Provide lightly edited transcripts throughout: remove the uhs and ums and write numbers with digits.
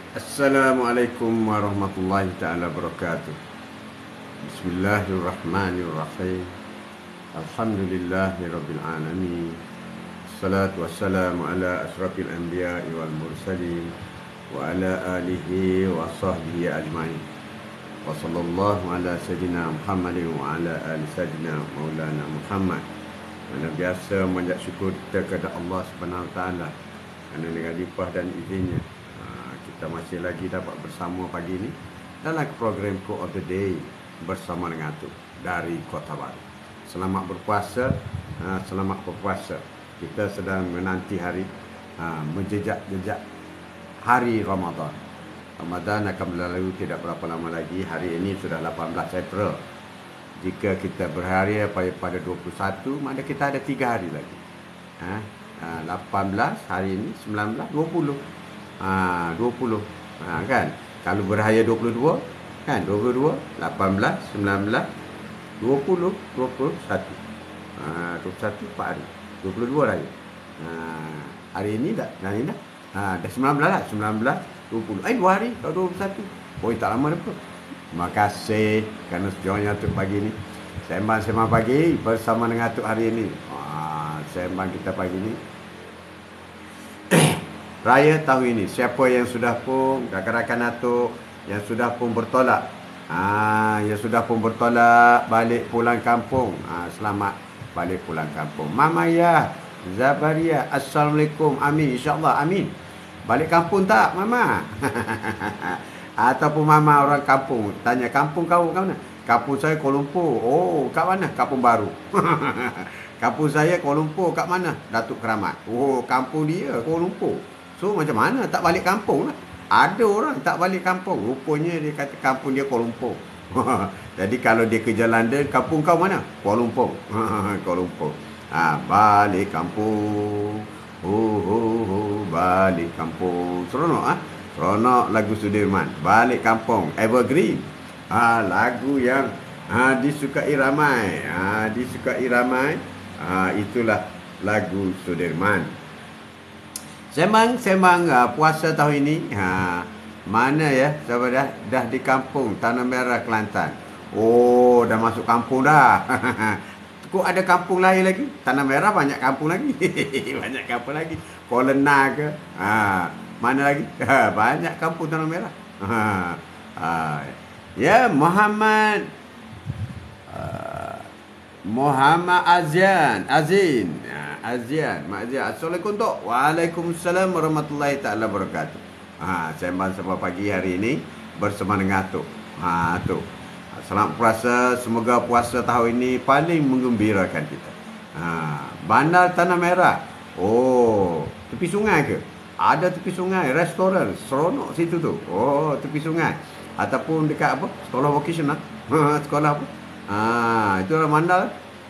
Assalamualaikum warahmatullahi ta'ala wabarakatuh. Bismillahirrahmanirrahim. Alhamdulillahi rabbil alamin. Assalatu wassalamu ala asrafil anbiya'i wal mursalin wa ala alihi wa sahbihi ajma'in. Wa sallallahu ala sayyidina Muhammadin wa ala ali sayyidina Maulana Muhammad. Mana biasa mengucap syukur kita kepada Allah Subhanahu wa taala kerana dengan limpah dan izinnya kita masih lagi dapat bersama pagi ini dalam program Quote of the Day bersama dengan Atuk dari Kota Baru. Selamat berpuasa, selamat berpuasa. Kita sedang menanti hari menjejak-jejak hari Ramadan. Ramadan akan berlalu tidak berapa lama lagi. Hari ini sudah 18 April. Jika kita berhari pada 21, maka kita ada 3 hari lagi. 18 hari ini, 19, 20. 20 kan, kalau berhaya 22 kan, 22, 18, 19, 20, 21, 21 4 hari, 22 raya. Hari ini dah dah 19 lah, 19, 20, 2 hari kalau 21. Tak lama dah pun. Terima kasih kerana sejauhnya Atuk pagi ni sembang pagi bersama dengan Atuk hari ini. Sembang kita pagi ni Raya tahun ini, siapa yang sudah pun rakan-rakan Atuk yang sudah pun bertolak, yang sudah pun bertolak balik pulang kampung, selamat balik pulang kampung. Mama ya Zabaria, Assalamualaikum, amin, insyaAllah, amin. Balik kampung tak Mama? Ataupun Mama orang kampung tanya, kampung kau kat mana? Kampung saya Kuala Lumpur. Oh, kat mana? Kampung Baru. Kampung saya Kuala Lumpur, kat mana? Datuk Keramat. Oh, kampung dia Kuala Lumpur. So macam mana tak balik kampung lah. Ada orang tak balik kampung. Rupanya dia kata kampung dia Kuala Lumpur. Jadi kalau dia kerja London, kampung kau mana? Kuala Lumpur. Kuala Lumpur. Balik kampung. Balik kampung. Seronok seronok lagu Sudirman. Balik kampung. Evergreen. Lagu yang disukai ramai. Disukai ramai. Itulah lagu Sudirman. Sembang puasa tahun ini. Mana ya? Sahabat dah di kampung Tanah Merah, Kelantan. Oh, dah masuk kampung dah. Kok ada kampung lain lagi? Tanah Merah banyak kampung lagi. Banyak kampung lagi. Kolena ke? Mana lagi? Banyak kampung Tanah Merah. Ya, Muhammad Azin. Assalamualaikum Tok. Waalaikumsalam warahmatullahi ta'ala wabarakatuh. Sembang pagi hari ini bersama dengan Atuk. Atuk, selamat puasa. Semoga puasa tahun ini paling menggembirakan kita. Bandar Tanah Merah. Oh, tepi sungai ke? Ada tepi sungai, restoran seronok situ tu. Oh, tepi sungai. Ataupun dekat apa? Sekolah vocational. Sekolah apa? Itulah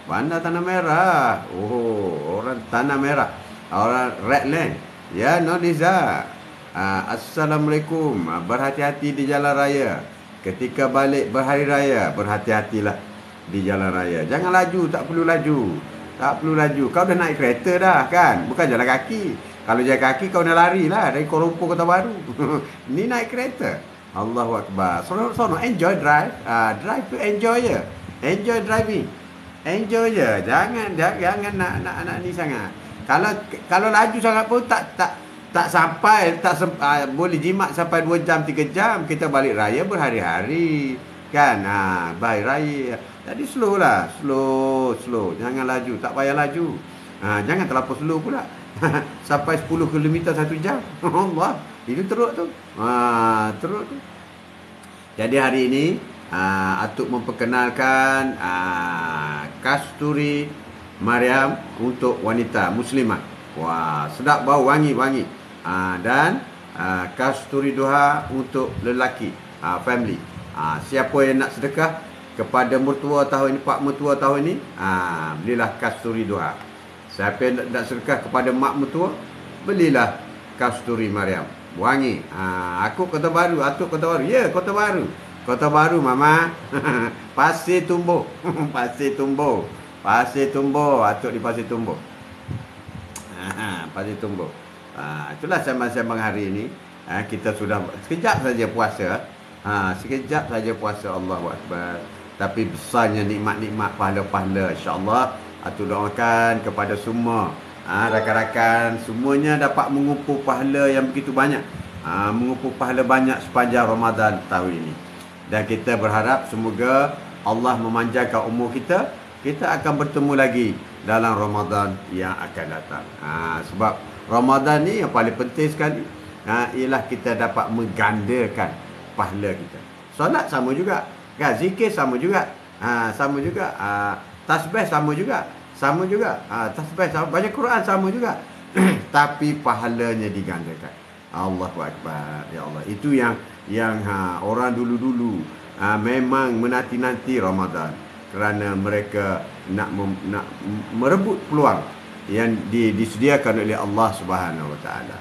Bandar Tanah Merah. Oh, orang Tanah Merah, orang Redland. Ya, Nodiza. Assalamualaikum. Berhati-hati di jalan raya. Ketika balik berhari raya, berhati-hatilah di jalan raya. Jangan laju, tak perlu laju. Tak perlu laju. Kau dah naik kereta dah kan? Bukan jalan kaki. Kalau jalan kaki kau dah lari lah dari Kuala Lumpur Kota Baru. Ni naik kereta. Allahu Akbar. Sono enjoy drive. Drive tu enjoy je. Enjoy driving. Enjoy je. Jangan nak ni sangat. Kalau laju sangat pun tak sampai, boleh jimat sampai 2 jam 3 jam. Kita balik raya berhari-hari kan. Balik raya. Jadi slow lah. Slow. Jangan laju, tak payah laju. Jangan terlalu slow pula. Sampai 10 km 1 jam. Allah, itu teruk tu. Teruk tu. Jadi hari ini Atuk memperkenalkan Kasturi Mariam untuk wanita muslimah. Wah, sedap bau, wangi. Dan Kasturi Duha untuk lelaki, family. Siapa yang nak sedekah kepada mertua tahun ini, pak mertua tahun ini, belilah Kasturi Duha. Siapa yang nak sedekah kepada mak mertua, belilah Kasturi Mariam. Wangi. Aku Kota Baru, Atuk Kota Baru. Ya, Kota Baru. Kota Baru, Mama. Pasir Tumbuh. Pasir Tumbuh. Atuk di Pasir Tumbuh. Pasir Tumbuh. Itulah sembang-sembang hari ini. Kita sudah sekejap saja puasa. Sekejap saja puasa, Allahu Akbar. Tapi besarnya nikmat-nikmat pahala-pahala, insya-Allah. Atuk doakan kepada semua rakan-rakan semuanya dapat mengumpul pahala yang begitu banyak. Mengumpul pahala banyak sepanjang Ramadan tahun ini. Dan kita berharap semoga Allah memanjangkan umur kita. Kita akan bertemu lagi dalam Ramadan yang akan datang. Sebab Ramadan ni yang paling penting sekali. Ialah kita dapat menggandakan pahala kita. Solat sama juga. Kan, zikir sama juga. Sama juga. Tasbih sama juga. Sama juga. Tasbih sama. Baca Quran sama juga. Tapi pahalanya digandakan. Allahu Akbar. Ya Allah. Itu yang orang dulu-dulu memang menanti-nanti Ramadan. Kerana mereka nak merebut peluang yang disediakan oleh Allah Subhanahu Wa Taala.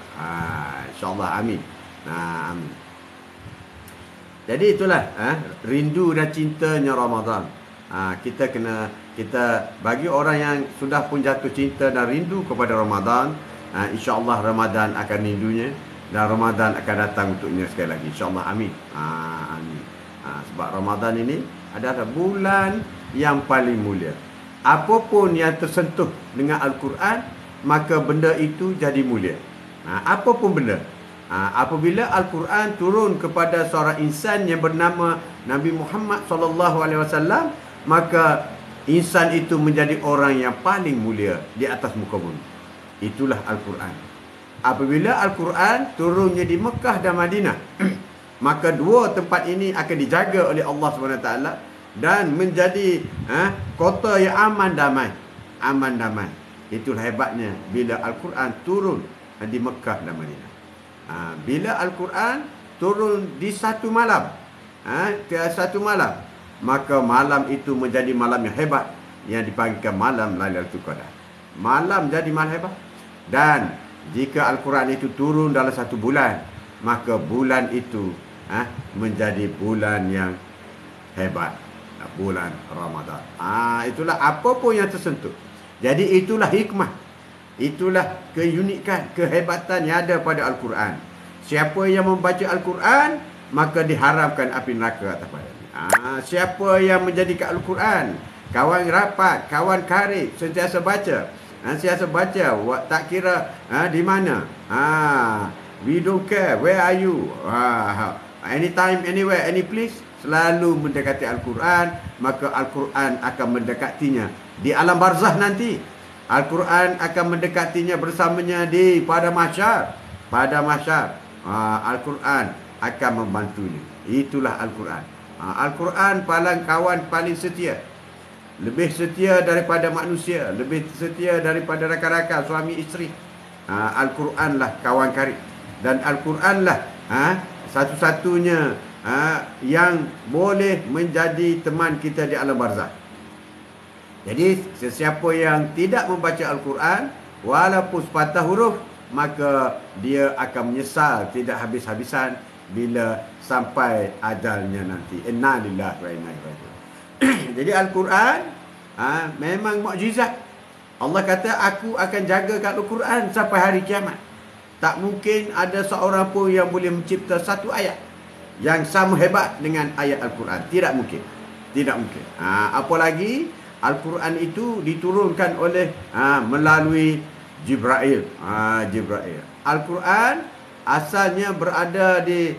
InsyaAllah. Amin. Amin. Jadi itulah rindu dan cintanya Ramadan. Kita bagi orang yang sudah pun jatuh cinta dan rindu kepada Ramadan, insya-Allah Ramadan akan rindunya dan Ramadan akan datang untuknya sekali lagi, insya-Allah. Amin. Amin. Sebab Ramadan ini adalah bulan yang paling mulia. Apapun yang tersentuh dengan Al-Quran, maka benda itu jadi mulia. Apapun benda. Apabila Al-Quran turun kepada seorang insan yang bernama Nabi Muhammad SAW, maka insan itu menjadi orang yang paling mulia di atas muka bumi. Itulah Al-Quran. Apabila Al-Quran turunnya di Mekah dan Madinah, maka dua tempat ini akan dijaga oleh Allah SWT dan menjadi kota yang aman damai. Aman damai. Itulah hebatnya bila Al-Quran turun di Mekah dan Madinah. Bila Al-Quran turun di satu malam, maka malam itu menjadi malam yang hebat, yang dipanggilkan malam Lailatul Qadar. Malam jadi malam hebat. Dan jika Al-Quran itu turun dalam satu bulan, maka bulan itu menjadi bulan yang hebat, bulan Ramadan. Itulah apa pun yang tersentuh. Jadi itulah hikmah. Itulah keunikan, kehebatan yang ada pada Al-Quran. Siapa yang membaca Al-Quran, maka diharamkan api neraka atas padanya. Siapa yang menjadikan Al-Quran kawan rapat, kawan karib, sentiasa baca. Sentiasa baca, tak kira di mana. We don't care, where are you? Anytime, anywhere, any place. Selalu mendekati Al-Quran, maka Al-Quran akan mendekatinya di alam barzah nanti. Al-Quran akan mendekatinya bersamanya pada mahsyar. Pada mahsyar, Al-Quran akan membantunya. Itulah Al-Quran. Al-Quran kawan paling setia. Lebih setia daripada manusia, lebih setia daripada rakan-rakan, suami isteri. Al-Quran lah kawan karib. Dan Al-Quran lah satu-satunya yang boleh menjadi teman kita di alam barzah. Jadi sesiapa yang tidak membaca Al-Quran, walaupun sepatah huruf, maka dia akan menyesal tidak habis-habisan bila sampai ajalnya nanti. Inna lillahi wa inna ilaihi raji'un. Jadi Al-Quran memang mukjizat. Allah kata, aku akan jaga Al-Quran sampai hari kiamat. Tak mungkin ada seorang pun yang boleh mencipta satu ayat yang sama hebat dengan ayat Al-Quran. Tidak mungkin. Tidak mungkin. Apalagi Al-Quran itu diturunkan oleh melalui Jibril. Jibril. Al-Quran asalnya berada di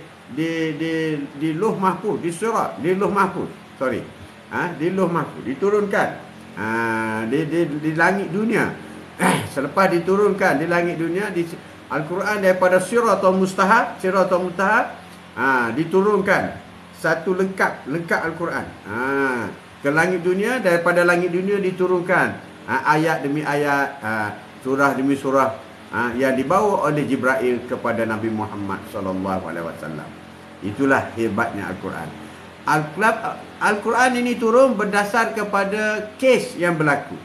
Lauh Mahfuz, di surah, di Lauh Mahfuz. Sorry. Di Lauh Mahfuz diturunkan di langit dunia. Selepas diturunkan di langit dunia, Al-Quran daripada Siratul Mustahab, diturunkan satu lengkap Al-Quran. Ke langit dunia, daripada langit dunia diturunkan ayat demi ayat, surah demi surah yang dibawa oleh Jibril kepada Nabi Muhammad SAW. Itulah hebatnya Al-Quran. Al-Quran ini turun berdasar kepada kes yang berlaku.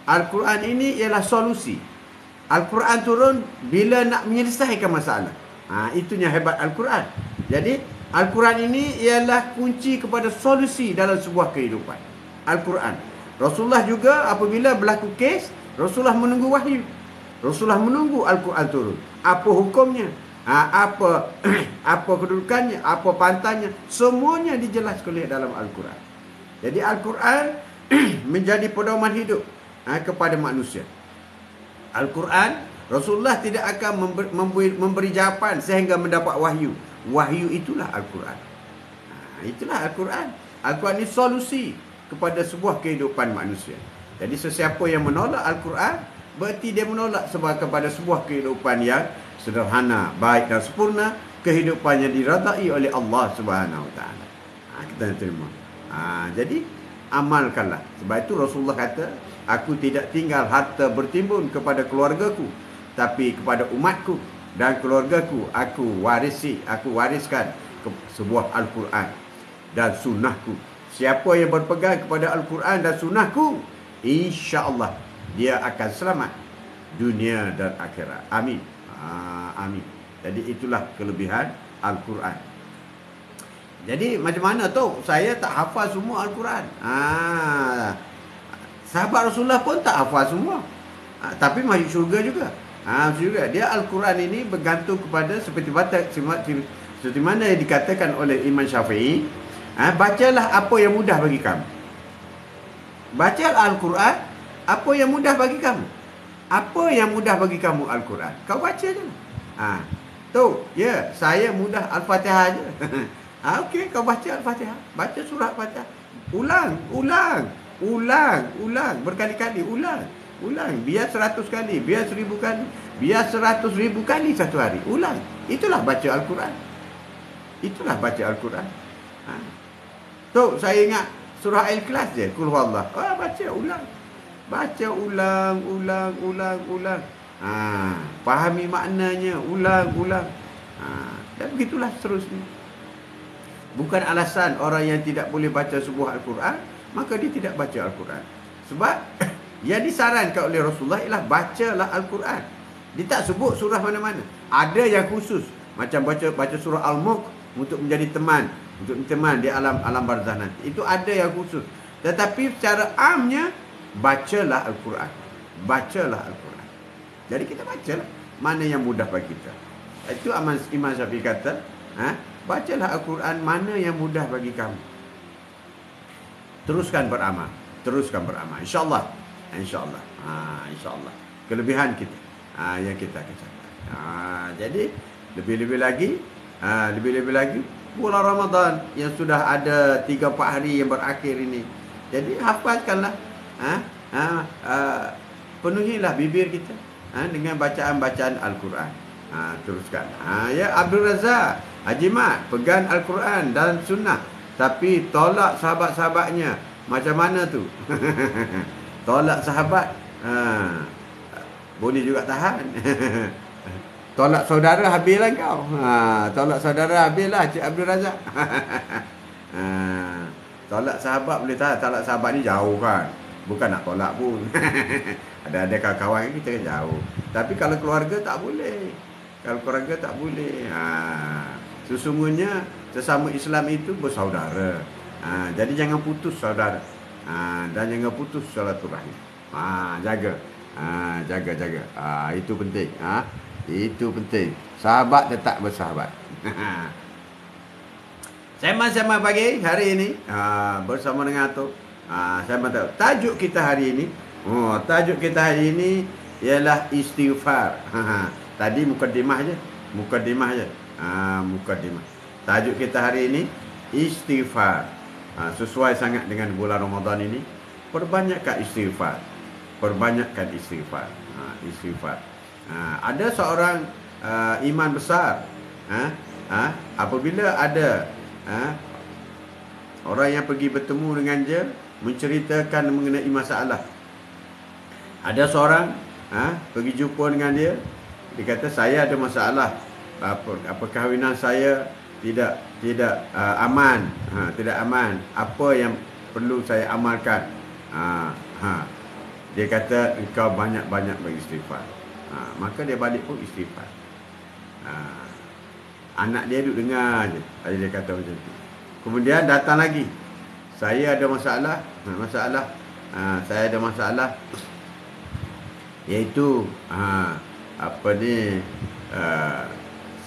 Al-Quran ini ialah solusi. Al-Quran turun bila nak menyelesaikan masalah. Itunya hebat Al-Quran. Jadi Al-Quran ini ialah kunci kepada solusi dalam sebuah kehidupan. Al-Quran. Rasulullah juga apabila berlaku kes, Rasulullah menunggu wahyu. Rasulullah menunggu Al-Quran turun. Apa hukumnya? Apa apa kedudukannya, apa pantangnya, semuanya dijelaskan oleh dalam Al-Quran. Jadi Al-Quran menjadi pedoman hidup kepada manusia. Al-Quran, Rasulullah tidak akan memberi jawapan sehingga mendapat wahyu. Wahyu itulah Al-Quran. Itulah Al-Quran. Al-Quran ini solusi kepada sebuah kehidupan manusia. Jadi sesiapa yang menolak Al-Quran, berarti dia menolak kepada sebuah kehidupan yang sederhana, baik dan sempurna, kehidupannya diradai oleh Allah Subhanahu Wa Taala. Kita terima. Jadi amalkanlah. Sebab itu Rasulullah kata, aku tidak tinggal harta bertimbun kepada keluargaku, tapi kepada umatku dan keluargaku aku wariskan sebuah Al-Quran dan sunnahku. Siapa yang berpegang kepada Al-Quran dan sunnahku, insya-Allah dia akan selamat dunia dan akhirat. Amin. Amin. Jadi itulah kelebihan Al-Quran. Jadi macam mana tu? Saya tak hafal semua Al-Quran. Sahabat Rasulullah pun tak hafal semua. Tapi masuk syurga juga. Juga dia Al-Quran ini bergantung kepada seperti mana yang dikatakan oleh Imam Syafi'i, bacalah apa yang mudah bagi kamu. Bacalah Al-Quran apa yang mudah bagi kamu. Apa yang mudah bagi kamu Al-Quran, kau baca je. Tu, ya, saya mudah Al-Fatihah je. Okey, kau baca Al-Fatihah, baca surah Al-Fatihah. Ulang berkali-kali, ulang. Biar 100 kali, biar 1000 kali, biar 100,000 kali satu hari. Ulang. Itulah baca Al-Quran. Tu, saya ingat surah Al-Ikhlas je, Qul huwallah. Baca ulang. Fahami maknanya, ulang. Dan begitulah seterusnya. Bukan alasan orang yang tidak boleh baca sebuah Al-Quran, maka dia tidak baca Al-Quran. Sebab yang disarankan oleh Rasulullah ialah bacalah Al-Quran. Dia tak sebut surah mana-mana. Ada yang khusus, macam baca surah Al-Mulk untuk menjadi teman, di alam barzah nanti. Itu ada yang khusus. Tetapi secara amnya, bacalah Al-Quran. Jadi kita bacalah mana yang mudah bagi kita. Itu Imam Syafi'i kata, bacalah Al-Quran mana yang mudah bagi kamu. Teruskan beramal. InsyaAllah. InsyaAllah. Kelebihan kita yang kita capai. Jadi lebih-lebih lagi bulan Ramadan yang sudah ada 3-4 hari yang berakhir ini. Jadi hafazkanlah. Penuhilah bibir kita dengan bacaan Al-Quran. Teruskan. Ya, Abdul Razak Haji Mat pegang Al-Quran dan sunnah, tapi tolak sahabat-sahabatnya. Macam mana tu? Tolak sahabat, boleh juga tahan. Tolak saudara, habislah kau. Tolak saudara, habislah Cik Abdul Razak. Tolak sahabat boleh tahan. Tolak sahabat ni jauh kan, bukan nak tolak pun. Ada kawan-kawan kita kan jauh. Tapi kalau keluarga tak boleh. Sesungguhnya sesama Islam itu bersaudara. Jadi jangan putus saudara. Dan jangan putus silaturahim. Jaga. Itu penting. Itu penting. Sahabat tetap bersahabat. Sama-sama pagi hari ini bersama dengan Atuk. Saya tahu tajuk kita hari ini. Tajuk kita hari ini ialah istighfar. Tadi mukadimah je. Mukadimah. Tajuk kita hari ini istighfar. Sesuai sangat dengan bulan Ramadan ini. Perbanyakkan istighfar. Istighfar. Ada seorang iman besar. Apabila ada orang yang pergi bertemu dengan dia, menceritakan mengenai masalah. Ada seorang pergi jumpa dengan dia. Dia kata, saya ada masalah. Perkahwinan saya tidak aman. Tidak aman. Apa yang perlu saya amalkan? Dia kata, engkau banyak-banyak beristighfar. Maka dia balik pun istighfar. Anak dia duduk dengar je. Dia kata macam tu. Kemudian datang lagi. Saya ada masalah. Saya ada masalah. Iaitu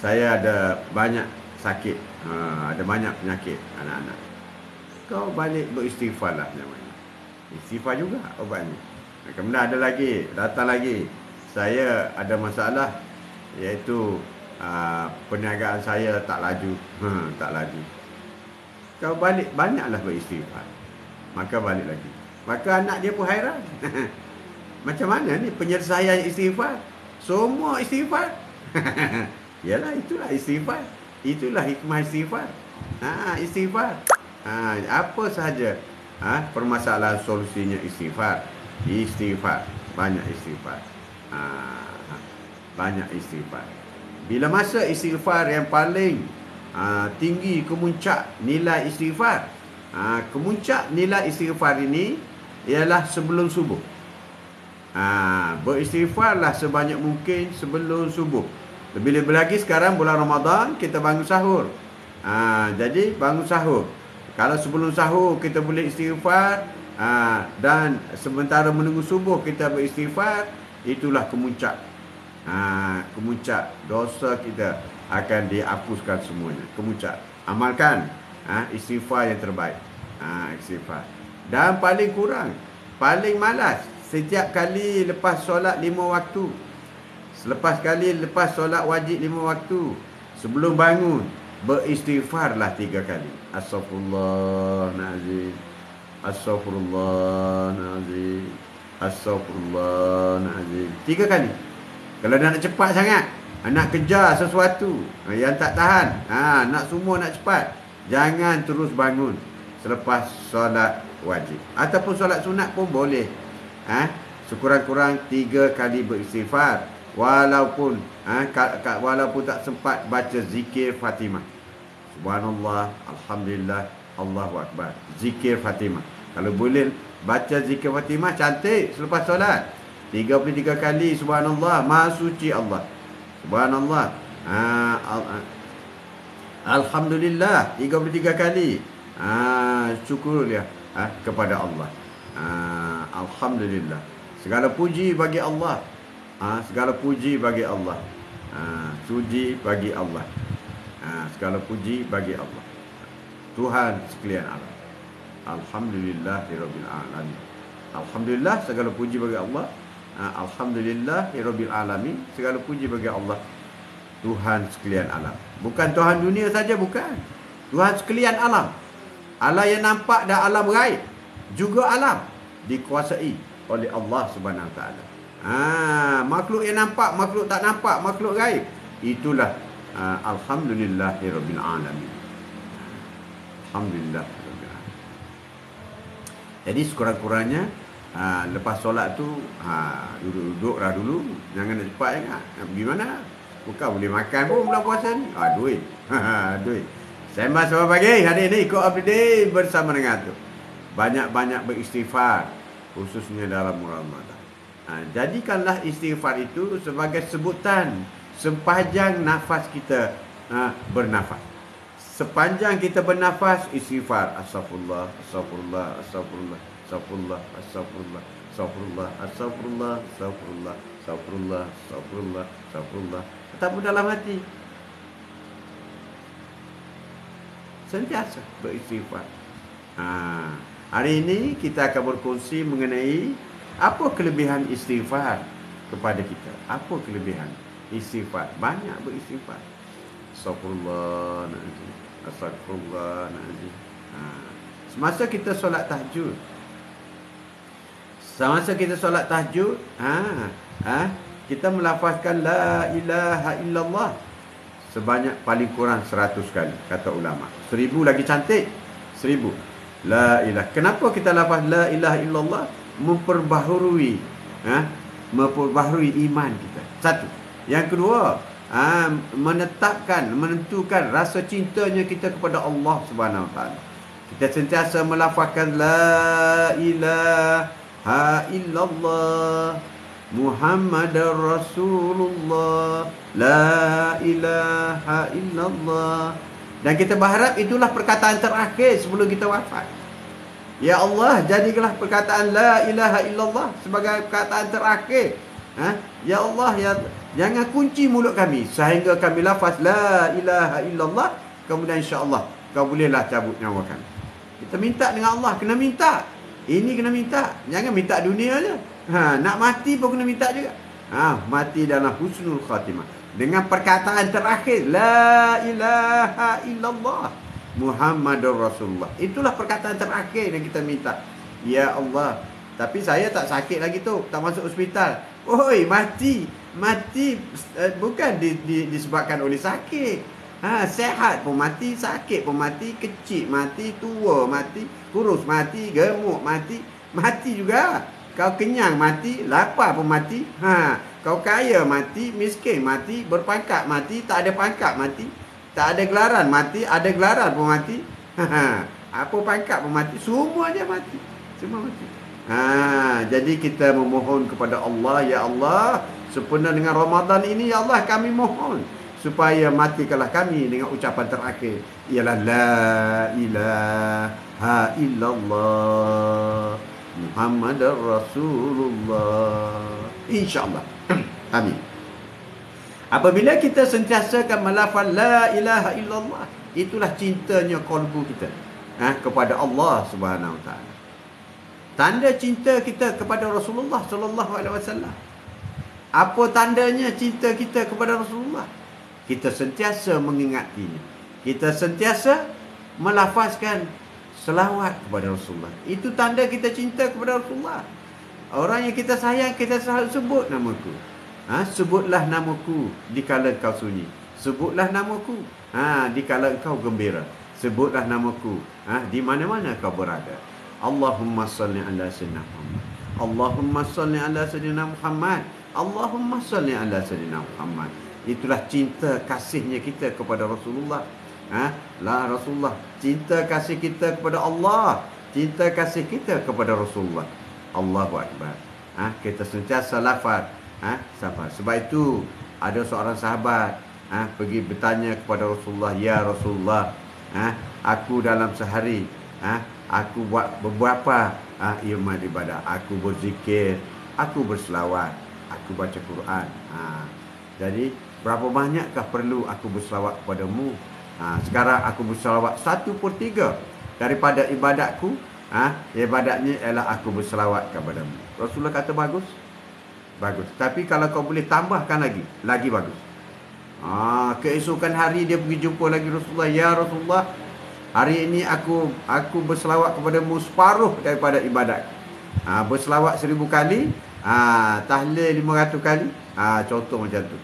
saya ada banyak sakit, ada banyak penyakit anak-anak. Kau balik beristighfar lah namanya. Istighfar juga obatnya. Kemudian ada lagi, datang lagi. Saya ada masalah, iaitu perniagaan saya tak laju. Tak laju. Kau balik, banyaklah beristighfar. Maka balik lagi. Maka anak dia pun hairan. Macam mana ni penyelesaian istighfar? Semua istighfar. Yalah, itulah istighfar. Itulah hikmah istighfar. Istighfar. Apa sahaja permasalahan, solusinya istighfar. Istighfar. Banyak istighfar. Banyak istighfar. Bila masa istighfar yang paling tinggi, kemuncak nilai istighfar, kemuncak nilai istighfar ini ialah sebelum subuh. Beristighfarlah sebanyak mungkin sebelum subuh. Lebih-lebih lagi sekarang bulan Ramadan, kita bangun sahur. Jadi bangun sahur. Kalau sebelum sahur kita boleh istighfar, dan sementara menunggu subuh kita beristighfar, itulah kemuncak. Kemuncak dosa kita akan dihapuskan semuanya. Kemuncak. Amalkan istighfar yang terbaik. Istighfar. Dan paling kurang, paling malas, setiap kali lepas solat 5 waktu, lepas solat wajib 5 waktu, sebelum bangun, beristighfarlah 3 kali. Astaghfirullahaladzim, Astaghfirullahaladzim, Astaghfirullahaladzim. 3 kali. Kalau nak cepat sangat, nak kejar sesuatu yang tak tahan, nak semua nak cepat, jangan terus bangun selepas solat wajib. Ataupun solat sunat pun boleh. Sekurang-kurang 3 kali beristighfar. Walaupun walaupun tak sempat baca zikir Fatimah. Subhanallah, Alhamdulillah, Allahu Akbar. Zikir Fatimah. Kalau boleh baca zikir Fatimah, cantik selepas solat. 33 kali Subhanallah, Maha Suci Allah. Subhanallah. Alhamdulillah 33 kali. Syukur dia kepada Allah. Alhamdulillah. Segala puji bagi Allah. Segala puji bagi Allah. Suci bagi Allah. Segala puji bagi Allah, Tuhan sekalian alam. Alhamdulillahirabbil alamin. Alhamdulillah, segala puji bagi Allah. Alhamdulillahirabbil alamin. Segala puji bagi Allah, Tuhan sekalian alam. Bukan Tuhan dunia saja, bukan. Tuhan sekalian alam. Allah yang nampak dan alam gaib juga alam dikuasai oleh Allah Subhanahu Wa Taala. Makhluk yang nampak, makhluk tak nampak, makhluk gaib, itulah alhamdulillahirabbil alamin. Alhamdulillahirabbil alamin. Jadi sekurang-kurangnya lepas solat tu duduk-duduklah dulu, jangan nak cepat sangat. Pergi mana? Bukan boleh makan pun bulan puasa ni. Duit. Duit. Sembang Sapa Pagi hari ini ikut update bersama dengan tu. Banyak-banyak beristighfar, khususnya dalam Ramadan. Jadikanlah istighfar itu sebagai sebutan sepanjang nafas kita bernafas. Sepanjang kita bernafas, istighfar. Astagfirullah, astagfirullah, astagfirullah, astagfirullah, astagfirullah, astagfirullah, astagfirullah, astagfirullah, astagfirullah, astagfirullah, astagfirullah. Ataupun dalam hati, sentiasa beristighfar. Hari ini kita akan berkongsi mengenai apa kelebihan istighfar kepada kita. Apa kelebihan istighfar? Banyak beristighfar. Astagfirullahaladzim, astagfirullahaladzim. Semasa kita solat tahajud, kita melafazkan la ilaha illallah sebanyak paling kurang 100 kali, kata ulama. 1000 lagi cantik. 1000. La ilah. Kenapa kita lafaz la ilaha illallah? Memperbaharui iman kita. Satu. Yang kedua, menentukan rasa cintanya kita kepada Allah Subhanahu Wa Taala. Kita sentiasa melafazkan la ilaha illallah Muhammadar Rasulullah, la ilaha illallah. Dan kita berharap itulah perkataan terakhir sebelum kita wafat. Ya Allah, jadikanlah perkataan la ilaha illallah sebagai perkataan terakhir. Ya Allah, Jangan kunci mulut kami sehingga kami lafaz la ilaha illallah, kemudian insya-Allah kau bolehlah cabut nyawa kami. Kita minta dengan Allah, kena minta. Ini kena minta. Jangan minta dunia je. Nak mati pun kena minta juga. Mati dalam husnul khatimah. Dengan perkataan terakhir, la ilaha illallah Muhammadur Rasulullah. Itulah perkataan terakhir yang kita minta. Ya Allah, tapi saya tak sakit lagi tu, tak masuk hospital. Oi, mati bukan disebabkan oleh sakit. Sehat pun mati, sakit pun mati, kecil mati, tua mati, kurus mati, gemuk mati juga. Kau kenyang mati, lapar pun mati. Kau kaya mati, miskin mati, berpangkat mati, tak ada pangkat mati, tak ada gelaran mati, ada gelaran pun mati. Apa pangkat pun mati, semuanya mati. Semua mati. Jadi kita memohon kepada Allah, ya Allah, sempena dengan Ramadan ini, ya Allah, kami mohon supaya matikanlah kami dengan ucapan terakhir, ialah la ilaha illallah Muhammadar Rasulullah. InsyaAllah. Amin. Apabila kita sentiasakan melafaz la ilaha illallah, itulah cintanya qalbu kita kepada Allah Subhanahu Wa Taala. Tanda cinta kita kepada Rasulullah sallallahu alaihi wasallam. Apa tandanya cinta kita kepada Rasulullah? Kita sentiasa mengingatinya. Kita sentiasa melafazkan selawat kepada Rasulullah. Itu tanda kita cinta kepada Rasulullah. Orang yang kita sayang, kita selalu sebut namaku. Sebutlah namaku dikala kau sunyi. Sebutlah namaku dikala kau gembira. Sebutlah namaku di mana-mana kau berada. Allahumma salli ala sayyidina Muhammad. Allahumma salli ala sayyidina Muhammad. Allahumma salli ala sayyidina Muhammad. Itulah cinta kasihnya kita kepada Rasulullah. Rasulullah. Cinta kasih kita kepada Allah. Cinta kasih kita kepada Rasulullah. Allahu Akbar. Kita sentiasa lafaz. Sebab itu ada seorang sahabat pergi bertanya kepada Rasulullah, ya Rasulullah, aku dalam sehari aku buat beberapa ibadah. Aku berzikir, aku berselawat, aku baca Quran. Jadi berapa banyakkah perlu aku berselawat kepadamu? Sekarang aku berselawat 1/3 daripada ibadatku. Ibadatnya ialah aku berselawat kepadamu. Rasulullah kata bagus. Bagus. Tapi kalau kau boleh tambahkan lagi bagus. Keesokan hari dia pergi jumpa lagi Rasulullah. Ya Rasulullah, hari ini aku berselawat kepadamu separuh daripada ibadat. Berselawat 1000 kali, tahlil 500 kali. Contoh macam tu.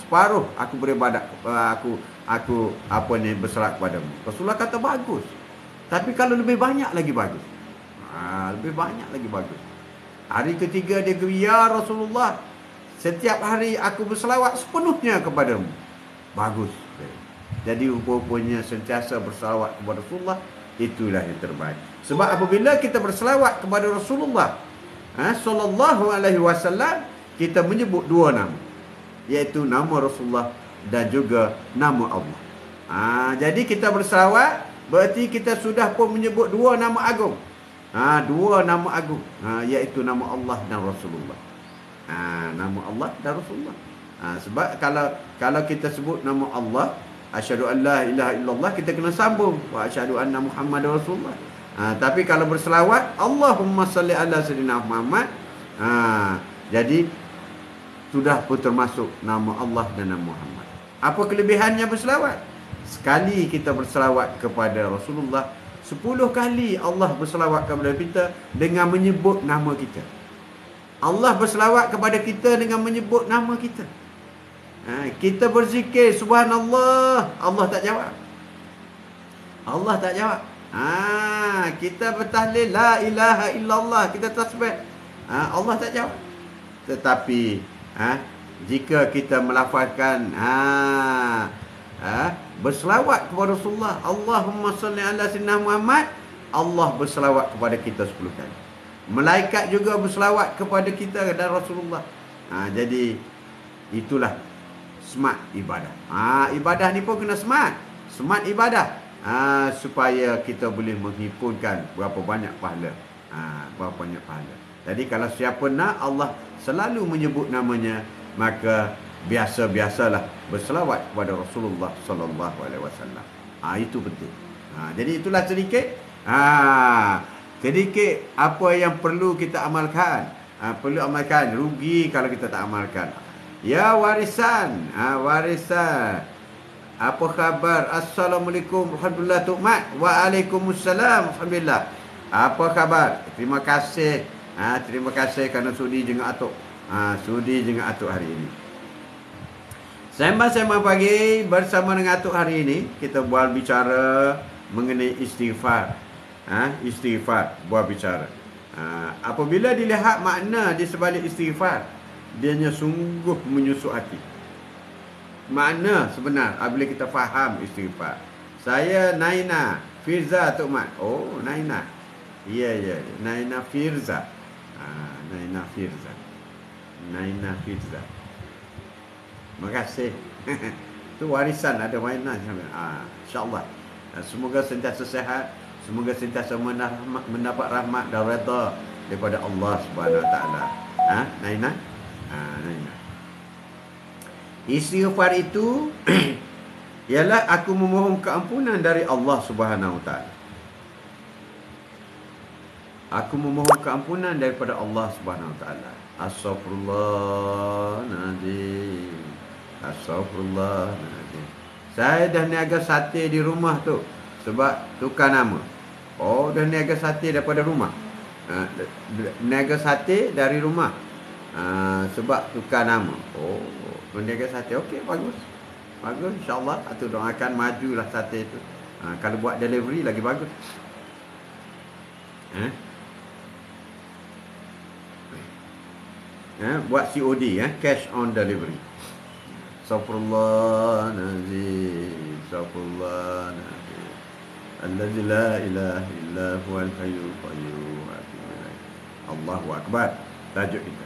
Separuh aku beribadat, aku berselawat kepadamu. Rasulullah kata bagus. Tapi kalau lebih banyak lagi bagus. Lebih banyak lagi bagus. Hari ketiga dia kata, ya Rasulullah, setiap hari aku berselawat sepenuhnya kepadamu. Bagus. Jadi rupanya sentiasa berselawat kepada Rasulullah, itulah yang terbaik. Sebab apabila kita berselawat kepada Rasulullah sallallahu alaihi wasallam, kita menyebut dua nama, iaitu nama Rasulullah dan juga nama Allah. Jadi kita berselawat berarti kita sudah pun menyebut dua nama agung. Dua nama agung, iaitu nama Allah dan Rasulullah. Nama Allah dan Rasulullah. Sebab kalau kita sebut nama Allah, asyhadu an la ilaha illallah, kita kena sambung wa asyhadu anna Muhammadar Rasulullah. Tapi kalau berselawat, Allahumma salli ala sayyidina Muhammad, jadi sudah pun termasuk nama Allah dan nama Muhammad. Apa kelebihannya berselawat? Sekali kita berselawat kepada Rasulullah, 10 kali Allah berselawat kepada kita dengan menyebut nama kita. Allah berselawat kepada kita dengan menyebut nama kita. Kita berzikir subhanallah, Allah tak jawab. Allah tak jawab. Kita bertahlil la ilaha illallah, kita tasbih, Allah tak jawab. Tetapi jika kita melafazkan berselawat kepada Rasulullah, Allahumma salli ala sayyidina Muhammad, Allah berselawat kepada kita 10 kali. Malaikat juga berselawat kepada kita dan Rasulullah. Jadi itulah smart ibadah. Ibadah ni pun kena smart. Smart ibadah. Supaya kita boleh menghimpunkan berapa banyak pahala. Berapa banyak pahala. Jadi kalau siapa nak Allah selalu menyebut namanya, maka biasa-biasalah berselawat kepada Rasulullah sallallahu alaihi wasallam. Itu penting. Jadi itulah sedikit sedikit apa yang perlu kita amalkan. Perlu amalkan, rugi kalau kita tak amalkan. Ya warisan, warisan. Apa khabar? Assalamualaikum warahmatullahi wabarakatuh. Waalaikumsalam alhamdulillah. Apa khabar? Terima kasih. Terima kasih kerana sudi jenguk atuk. Sudi jenguk atuk hari ini. Sembang-sembang pagi bersama dengan atuk hari ini, kita buat bicara mengenai istighfar. Istighfar, buat bicara. Apabila dilihat makna di sebalik istighfar, dianya sungguh menyusuk hati. Makna sebenar apabila kita faham istighfar. Saya Naina Firza Tok Mat. Oh, Naina. Ya, Naina Firza. Naina Firza. Naina Firza. Terima kasih. Itu warisan ada mainan. InsyaAllah. Semoga sentiasa sehat. Semoga sentiasa mendapat rahmat dan redha daripada Allah Subhanahu Wa Taala. Naina. Naina. Istighfar itu ialah aku memohon keampunan dari Allah Subhanahu Wa Taala. Aku memohon keampunan daripada Allah Subhanahu Wa Taala. Astaghfirullahaladzim. Astaghfirullahaladzim. Saya dah niaga sate di rumah tu sebab tukar nama. Oh, dah niaga sate daripada rumah. Niaga sate dari rumah. Sebab tukar nama. Oh, niaga sate. Okey, bagus. Bagus, insyaAllah. Atau doakan majulah sate tu. Kalau buat delivery lagi bagus. Buat COD, cash on delivery. Astaghfirullahaladzim. Astaghfirullahaladzim. Alladzi la ilaha illa huwal hayyul qayyum. Allahu akbar. Tajuk kita.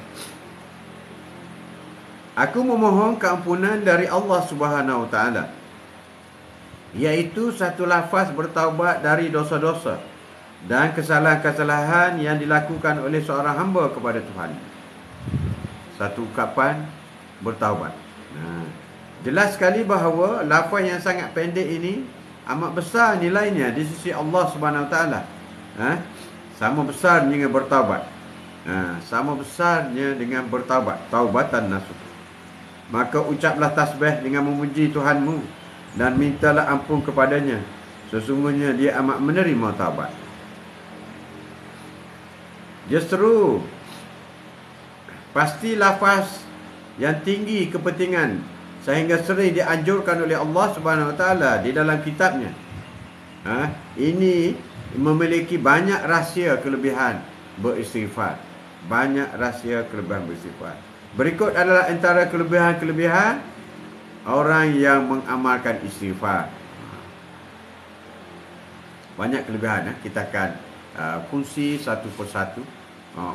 Aku memohon keampunan dari Allah Subhanahu Wa Taala, iaitu satu lafaz bertaubat dari dosa-dosa dan kesalahan-kesalahan yang dilakukan oleh seorang hamba kepada Tuhan. Satu ucapan bertaubat. Jelas sekali bahawa lafaz yang sangat pendek ini amat besar nilainya di sisi Allah Subhanahu Wa Taala. Sama besar dengan bertaubat. Sama besarnya dengan bertaubat. Taubatan nasuh. Maka ucaplah tasbih dengan memuji Tuhanmu dan mintalah ampun kepadanya. Sesungguhnya dia amat menerima taubat. Justru pasti lafaz yang tinggi kepentingan sehingga sering dianjurkan oleh Allah Subhanahu Wa Taala di dalam kitabnya. Ini memiliki banyak rahsia kelebihan beristighfar. Banyak rahsia kelebihan beristighfar. Berikut adalah antara kelebihan-kelebihan orang yang mengamalkan istighfar. Banyak kelebihan. Kita akan kongsi satu persatu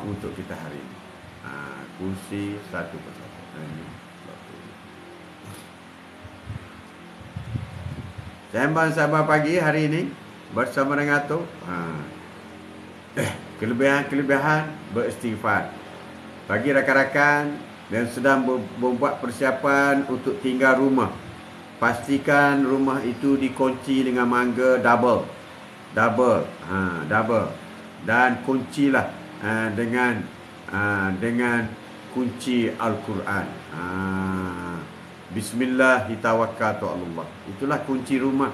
untuk kita hari ini. Kongsi satu persatu. Sembang-sembang pagi hari ini bersama dengan Atuk. Kelebihan-kelebihan beristighfar. Bagi rakan-rakan yang sedang membuat persiapan untuk tinggal rumah, pastikan rumah itu dikunci dengan mangga double. Dan kuncilah dengan kunci Al-Quran. Bismillahirrahmanirrahim. Itulah kunci rumah.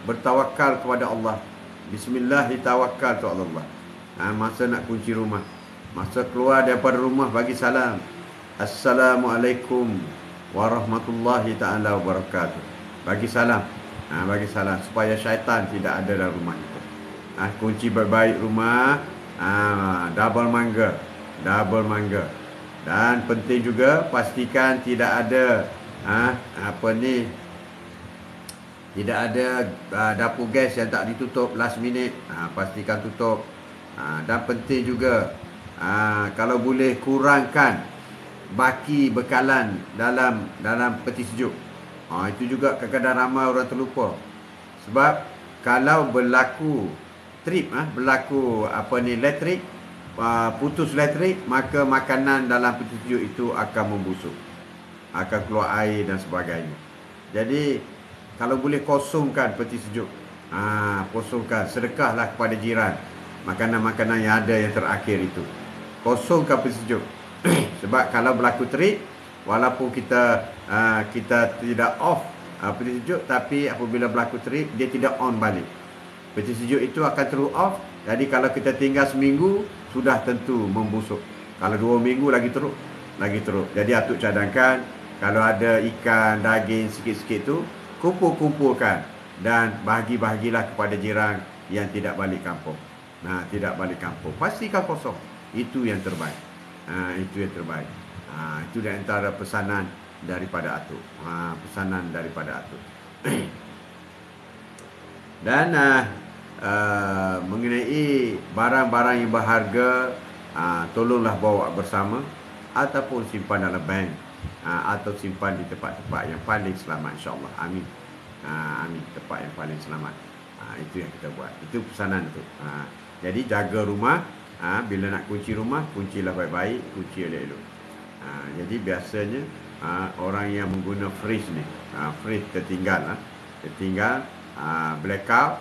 Bertawakal kepada Allah. Bismillahirrahmanirrahim. Masa nak kunci rumah, masa keluar daripada rumah, bagi salam. Assalamualaikum warahmatullahi ta'ala wabarakatuh. Bagi salam. Bagi salam supaya syaitan tidak ada dalam rumah itu. Kunci baik-baik rumah. Double mangga. Dan penting juga pastikan tidak ada tidak ada dapur gas yang tak ditutup last minute. Pastikan tutup. Dan penting juga kalau boleh kurangkan baki bekalan dalam peti sejuk. Itu juga kadang-kadang ramai orang terlupa. Sebab kalau berlaku trip, berlaku elektrik, putus elektrik, maka makanan dalam peti sejuk itu akan membusuk. akan keluar air dan sebagainya. Jadi kalau boleh kosongkan peti sejuk, kosongkan, sedekahlah kepada jiran makanan-makanan yang ada yang terakhir itu. Kosongkan peti sejuk. Sebab kalau berlaku terik, walaupun kita tidak off peti sejuk, tapi apabila berlaku terik dia tidak on balik. Peti sejuk itu akan terus off. Jadi kalau kita tinggal seminggu, sudah tentu membusuk. Kalau 2 minggu lagi teruk. Jadi atuk cadangkan, kalau ada ikan, daging sikit-sikit tu, kumpul-kumpulkan dan bahagi-bahagilah kepada jiran yang tidak balik kampung. Tidak balik kampung, pastikan kosong. Itu yang terbaik. Itu yang terbaik. Itu di antara pesanan daripada atuk. Pesanan daripada atuk. Dan mengenai barang-barang yang berharga, tolonglah bawa bersama ataupun simpan dalam bank, atau simpan di tempat-tempat yang paling selamat, insya-Allah. Amin. Amin. Tempat yang paling selamat. Itu yang kita buat. Itu pesanan tu. Jadi jaga rumah. Bila nak kunci rumah, kuncilah baik-baik, kunci elok-elok. Jadi biasanya orang yang mengguna fridge ni, fridge tertinggal, blackout,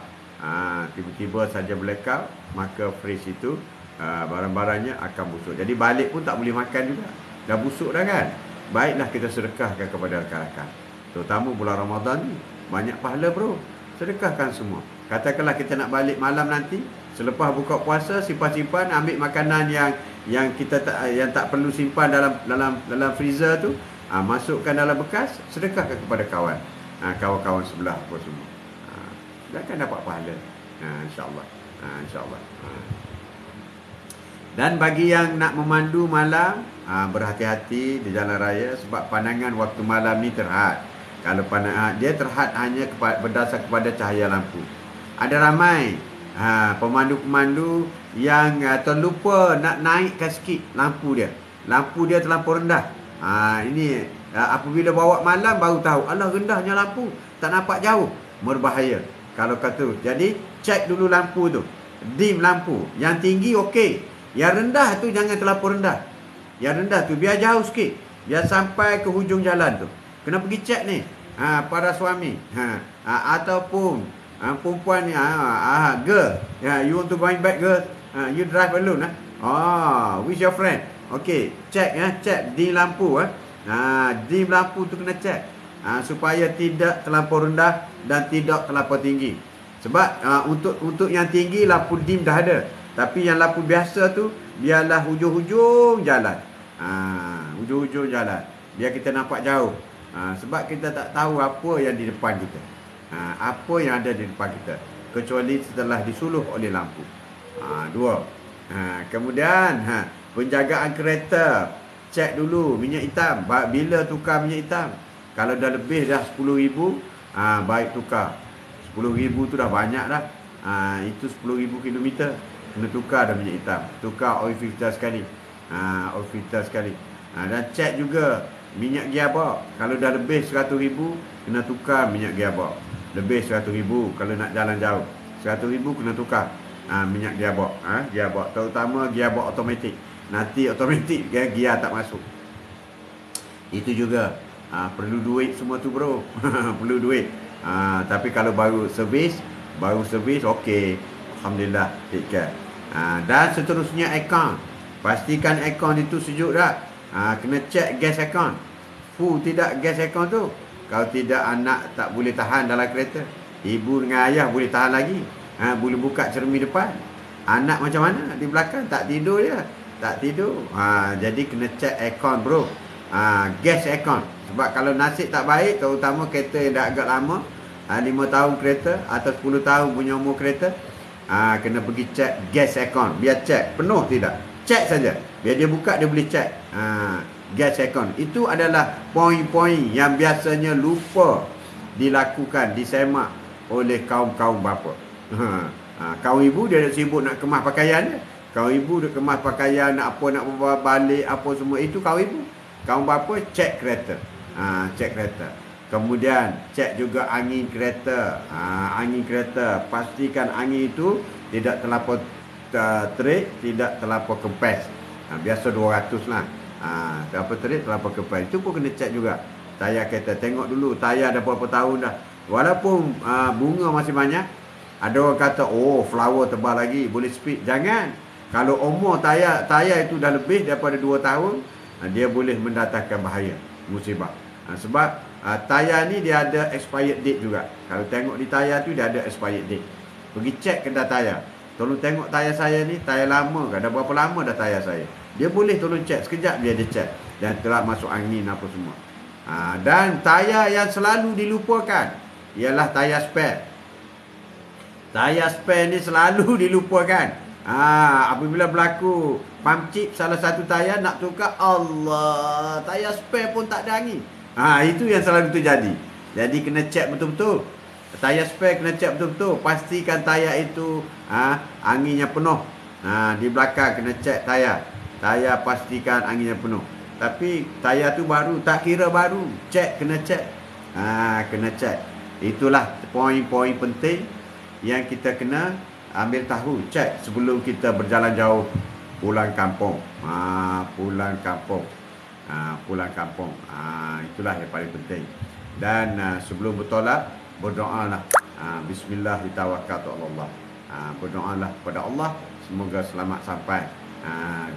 tiba-tiba saja blackout, maka fridge itu barang-barangnya akan busuk. Jadi balik pun tak boleh makan juga. Dah busuk dah kan. Baiklah kita sedekahkan kepada rakan-rakan. Terutama bulan Ramadan ni, banyak pahala bro. Sedekahkan semua. Katakanlah kita nak balik malam nanti, selepas buka puasa, simpan-simpan, ambil makanan yang kita tak perlu simpan dalam freezer tu, masukkan dalam bekas, sedekahkan kepada kawan. Kawan-kawan sebelah apa semua. Dia akan dapat pahala. InsyaAllah. InsyaAllah. Dan bagi yang nak memandu malam, berhati-hati di jalan raya, sebab pandangan waktu malam ni terhad. Kalau dia terhad hanya berdasar kepada cahaya lampu. Ada ramai pemandu-pemandu yang terlupa nak naikkan sikit lampu dia. Lampu dia terlampau rendah. Ini apabila bawa malam baru tahu, alah rendahnya lampu, tak nampak jauh, berbahaya. Kalau kata, jadi cek dulu lampu tu, dim lampu. Yang tinggi okey, yang rendah tu jangan terlampau rendah. Yang rendah tu biar jauh sikit, biar sampai ke hujung jalan tu. Kena pergi cek ni, para suami, ataupun perempuan ni, girl, you want to going back girl, you drive alone, with your friend. Okay, cek, cek dim lampu, dim lampu tu kena cek, supaya tidak terlampau rendah dan tidak terlampau tinggi. Sebab untuk yang tinggi lampu dim dah ada, tapi yang lampu biasa tu biarlah hujung-hujung jalan. Hujung-hujung jalan, biar kita nampak jauh. Sebab kita tak tahu apa yang di depan kita, apa yang ada di depan kita, kecuali setelah disuluh oleh lampu. Dua. Kemudian penjagaan kereta, cek dulu minyak hitam. Bila tukar minyak hitam? Kalau dah lebih dah 10,000, baik tukar. 10,000 tu dah banyak dah. Itu 10,000 kilometer, kena tukar dah minyak hitam. Tukar oil filter sekali. Oil filter sekali. Dan cek juga minyak gearbox. Kalau dah lebih 100,000, kena tukar minyak gearbox. Lebih 100,000 kalau nak jalan jauh. 100,000 kena tukar minyak gearbox. Gearbox, terutama gearbox automatik. Nanti automatik gear tak masuk. Itu juga perlu duit semua tu bro. Perlu duit. Tapi kalau baru servis okey. Alhamdulillah, take care. Dan seterusnya aircon. Pastikan aircon itu sejuk tak. Kena cek gas aircon. Full tidak gas aircon tu. Kalau tidak, anak tak boleh tahan dalam kereta. Ibu dengan ayah boleh tahan lagi. Boleh buka cermin depan. Anak macam mana di belakang? Tak tidur dia. Tak tidur. Jadi kena cek aircon bro. Gas aircon. Sebab kalau nasib tak baik, terutama kereta yang dah agak lama, 5 tahun kereta atau 10 tahun punya umur kereta, kena pergi cek gas aircon. Biar cek penuh tidak. Cek saja. Biar dia buka, dia boleh cek gas aircon. Itu adalah poin-poin yang biasanya lupa dilakukan, disemak oleh kaum-kaum bapa. Kaum ibu dia nak sibuk nak kemas pakaian dia. Kaum ibu dia kemas pakaian, nak bawa balik apa semua, itu kaum ibu. Kaum bapa cek kereta. Cek kereta. Kemudian cek juga angin kereta. Angin kereta, pastikan angin itu tidak terlampau terik, tidak terlampau kempes. Biasa 200 lah. Apa terik terlampau kepal. Itu pun kena cek juga. Tayar kereta, tengok dulu tayar dah berapa tahun dah. Walaupun bunga masih banyak, ada orang kata, oh flower tebal lagi, boleh speed. Jangan. Kalau umur tayar itu dah lebih daripada 2 tahun, dia boleh mendatangkan bahaya, musibah. Sebab tayar ni dia ada expired date juga. Kalau tengok di tayar tu dia ada expired date. Pergi cek kedai tayar. Tolong tengok tayar saya ni, tayar lama ke? Dah berapa lama dah tayar saya? Dia boleh tolong cek sekejap, dia cek. Dan telah masuk angin apa semua. Dan tayar yang selalu dilupakan ialah tayar spare. Tayar spare ni selalu dilupakan. Apabila berlaku pump chip salah satu tayar nak tukar, Allah, tayar spare pun tak ada angin. Itu yang selalu terjadi. Jadi kena cek betul-betul. Tayar spare kena cek betul-betul. Pastikan tayar itu anginnya penuh. Di belakang kena cek tayar. Tayar pastikan anginnya penuh. Tapi tayar tu baru, tak kira baru. Cek, kena cek. Kena cek. Itulah poin-poin penting yang kita kena ambil tahu, cek sebelum kita berjalan jauh pulang kampung. Pulang kampung. Pulang kampung. Itulah yang paling penting. Dan sebelum bertolak, berdoalah. Bismillah ditawakkaltu Allah. Berdoalah kepada Allah, semoga selamat sampai,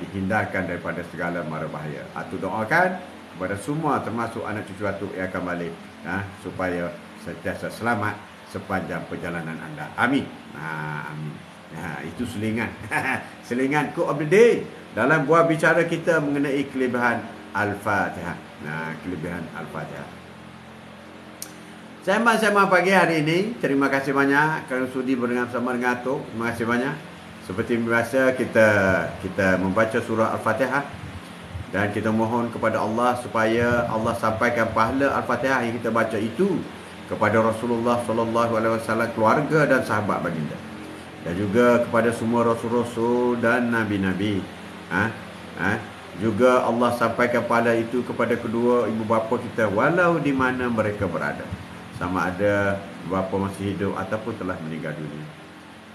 dihindarkan daripada segala mara bahaya. Atuk doakan kepada semua, termasuk anak cucu atuk yang akan balik, supaya sentiasa selamat sepanjang perjalanan anda. Amin. Amin. Itu selingan. Selingan quote of the day dalam buah bicara kita mengenai kelebihan Al-Fatihah. Kelebihan Al-Fatihah. Sembang-sembang pagi hari ini, terima kasih banyak kerana sudi berdengar bersama dengan Atuk. Terima kasih banyak. Seperti biasa kita membaca surah Al-Fatihah dan kita mohon kepada Allah supaya Allah sampaikan pahala Al-Fatihah yang kita baca itu kepada Rasulullah sallallahu alaihi wasallam, keluarga dan sahabat baginda. Dan juga kepada semua rasul-rasul dan nabi-nabi. Juga Allah sampaikan pahala itu kepada kedua ibu bapa kita walau di mana mereka berada. Sama ada bapa masih hidup ataupun telah meninggal dunia.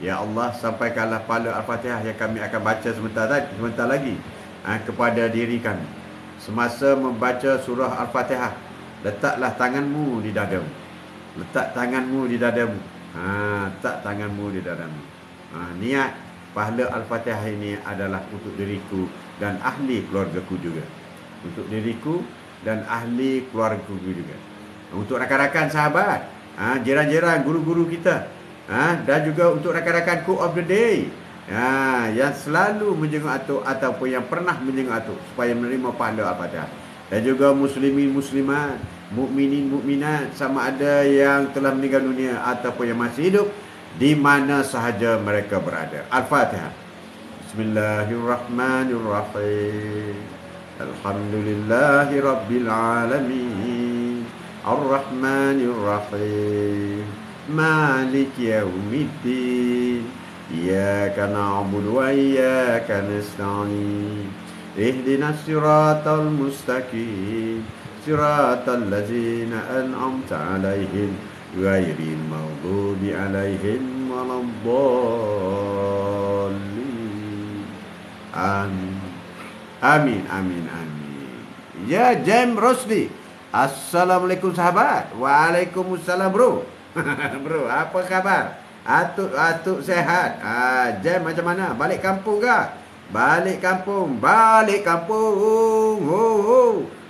Ya Allah, sampaikanlah pahala Al-Fatihah yang kami akan baca sebentar lagi kepada diri kami. Semasa membaca surah Al-Fatihah, letaklah tanganmu di dadamu. Letak tanganmu di dadamu. Letak tanganmu di dadamu. Niat pahala Al-Fatihah ini adalah untuk diriku dan ahli keluargaku juga. Untuk diriku dan ahli keluargaku juga. Untuk rakan-rakan sahabat, jiran-jiran, guru-guru kita, dan juga untuk rakan-rakan quote of the day, yang selalu menjenguk atuk ataupun yang pernah menjenguk atuk supaya menerima pahala Al-Fatihah. Dan juga muslimin muslimat, mukminin mukminat, sama ada yang telah meninggal dunia ataupun yang masih hidup, di mana sahaja mereka berada. Al-Fatihah. Bismillahirrahmanirrahim. Alhamdulillahi rabbil alamin. Ar-Rahmanir-Rahim. Malik yaumiddin. Iyyaka na'budu wa iyyaka nasta'in. Ihdinas siratal mustaqim. Siratal ladzina an'amta 'alaihim ghairil maghdubi 'alaihim waladdallin. Amin. Amin, amin, amin. Ya Jem Rosli. Assalamualaikum sahabat. Waalaikumsalam bro. Bro, apa khabar? Atuk sehat. Jam macam mana? Balik kampung ke? Balik kampung. Balik kampung.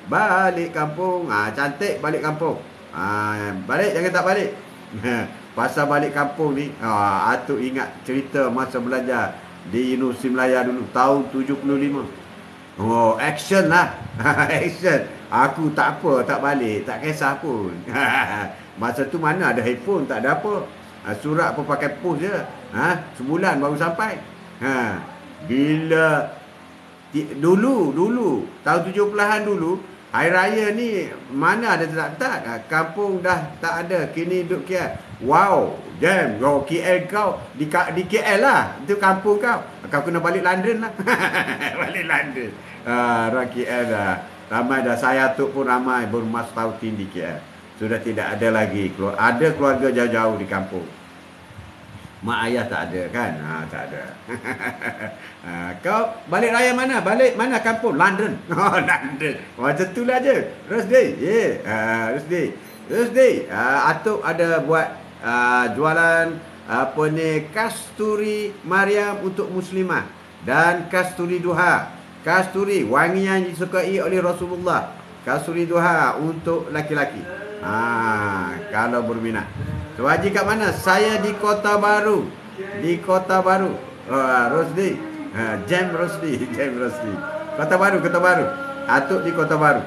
Balik kampung. Cantik balik kampung. Balik jangan tak balik. Pasal balik kampung ni, atuk ingat cerita masa belajar di Universiti Melaya dulu tahun 75. Action lah. Action. Aku tak apa, tak balik, tak kisah pun. Masa tu mana ada handphone, tak ada apa. Surat pun pakai post je. Sebulan baru sampai. Bila dulu tahun 70-an dulu, hari raya ni mana ada tak. Kampung dah tak ada. Kini duduk KL. Wow, jam kau KL kau di KL lah. Itu kampung kau. Kau kena balik London lah. Balik London. Orang KL dah. Ramai dah, saya tu pun ramai berumah setautin di KL. Sudah tidak ada lagi. Ada keluarga jauh-jauh di kampung. Mak ayah tak ada kan? Tak ada. Kau balik raya mana? Balik mana kampung? London. Oh, London. Macam tu lah je. Rusdi. Rusdi. Atuk ada buat jualan apa ni, kasturi Maryam untuk muslimah dan kasturi duha. Kasturi wangi yang disukai oleh Rasulullah. Kasturi duha untuk laki-laki. Kalau berminat. Tu Haji kat mana? Saya di Kota Baru. Di Kota Baru. Rusdi. Jam Rusdi. Kota Baru. Atuk di Kota Baru.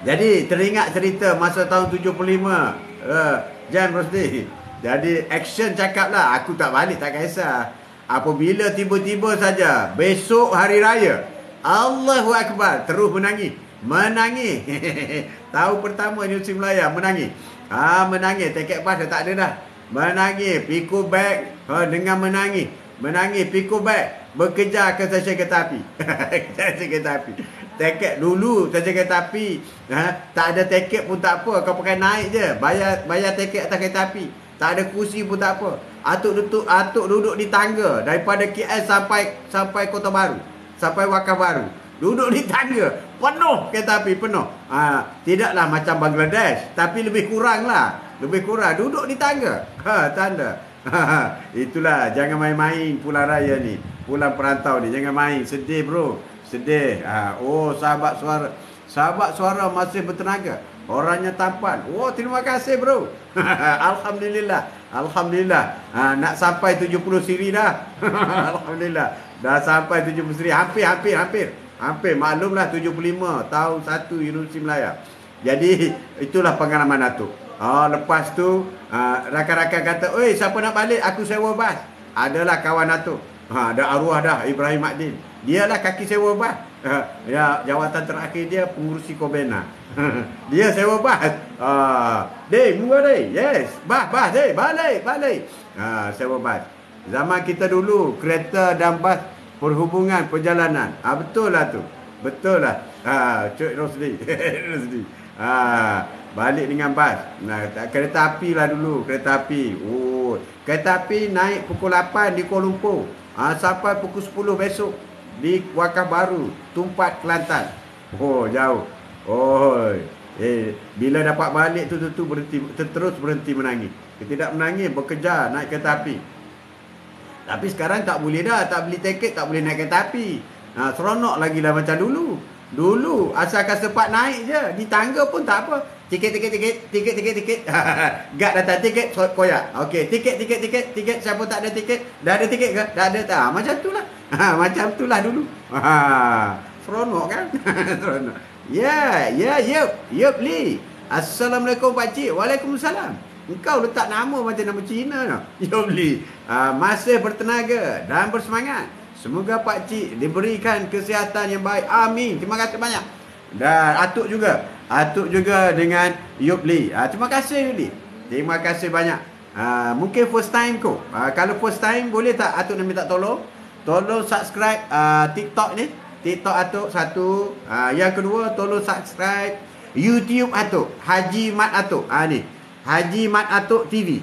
Jadi teringat cerita masa tahun 75. Jam Rusdi. Jadi action cakap lah. Aku tak balik, tak kisah. Apabila tiba-tiba saja besok hari raya, Allahu Akbar, terus menangis. Tahu pertama Universiti Melaya menangis. Menangis. Tiket bas tak ada dah. Menangis. Pikul beg. Dengan menangis. Pikul beg. Bekerja ke stesen kereta api. Stesen kereta api. Tiket dulu stesen kereta api. Tak ada tiket pun tak apa. Kau pakai naik je. Bayar tiket atas kereta api. Tak ada kursi pun tak apa. Atuk duduk di tangga. Daripada KL sampai Kota Baru. Sampai Wakaf Baru. Duduk di tangga. Penuh kereta api, penuh. Tidaklah macam Bangladesh. Tapi lebih kurang lah. Duduk di tangga. Tanda. Itulah. Jangan main-main pulang raya ni. Pulang perantau ni. Jangan main. Sedih bro. Sedih. Sahabat suara. Sahabat suara masih bertenaga. Orangnya tampan. Terima kasih bro. Alhamdulillah. Nak sampai 70 siri dah. Alhamdulillah. Dah sampai 70 siri. Hampir. Maklumlah 75 tahun 1 Universiti Melaya. Jadi itulah pengalaman Datuk. Lepas tu rakan-rakan kata, "Oi, siapa nak balik? Aku sewa bas." Adalah kawan Datuk. Ada arwah dah, Ibrahim Makdin. Dialah kaki sewa bas. Jawatan terakhir dia pengurusi Kobena. Dia sewa bas. Dek, mula dek. Yes, bas dek. Balik. Sewa bas. Zaman kita dulu kereta dan bas perhubungan perjalanan. Betul lah tu. Cik Rosli. Balik dengan bas. Kereta api lah dulu. Kereta api naik pukul 8 di Kuala Lumpur. Sampai pukul 10 besok di Wakaf Baru, Tumpat, Kelantan. Jauh. Bila dapat balik tu terus berhenti menangis. Tidak menangis, bekerja naik kereta api. Tapi sekarang tak boleh dah. Tak beli tiket, tak boleh naik kereta api. Seronok lagi lah macam dulu. Dulu asalkan sempat naik je. Di tangga pun tak apa. Tiket. Gad datang tiket, koyak. Okey, tiket. Siapa tak ada tiket? Dah ada tiket ke? Dah ada tak? Macam tu lah. Macam tu lah dulu. Seronok kan? Seronok. Yup, Li. Assalamualaikum pakcik. Waalaikumsalam. Engkau letak nama macam nama Cina no? Yup, Li. Masih bertenaga dan bersemangat. Semoga pakcik diberikan kesihatan yang baik. Amin. Terima kasih banyak. Dan Atuk juga dengan Yup, Li. Terima kasih Yup, Li. Terima kasih banyak. Mungkin first time kau. Kalau first time boleh tak Atuk nak minta tolong? Tolong subscribe TikTok ni. TikTok Atuk satu. Yang kedua tolong subscribe YouTube Atuk. Haji Mat Atuk. Ni. Haji Mat Atuk TV.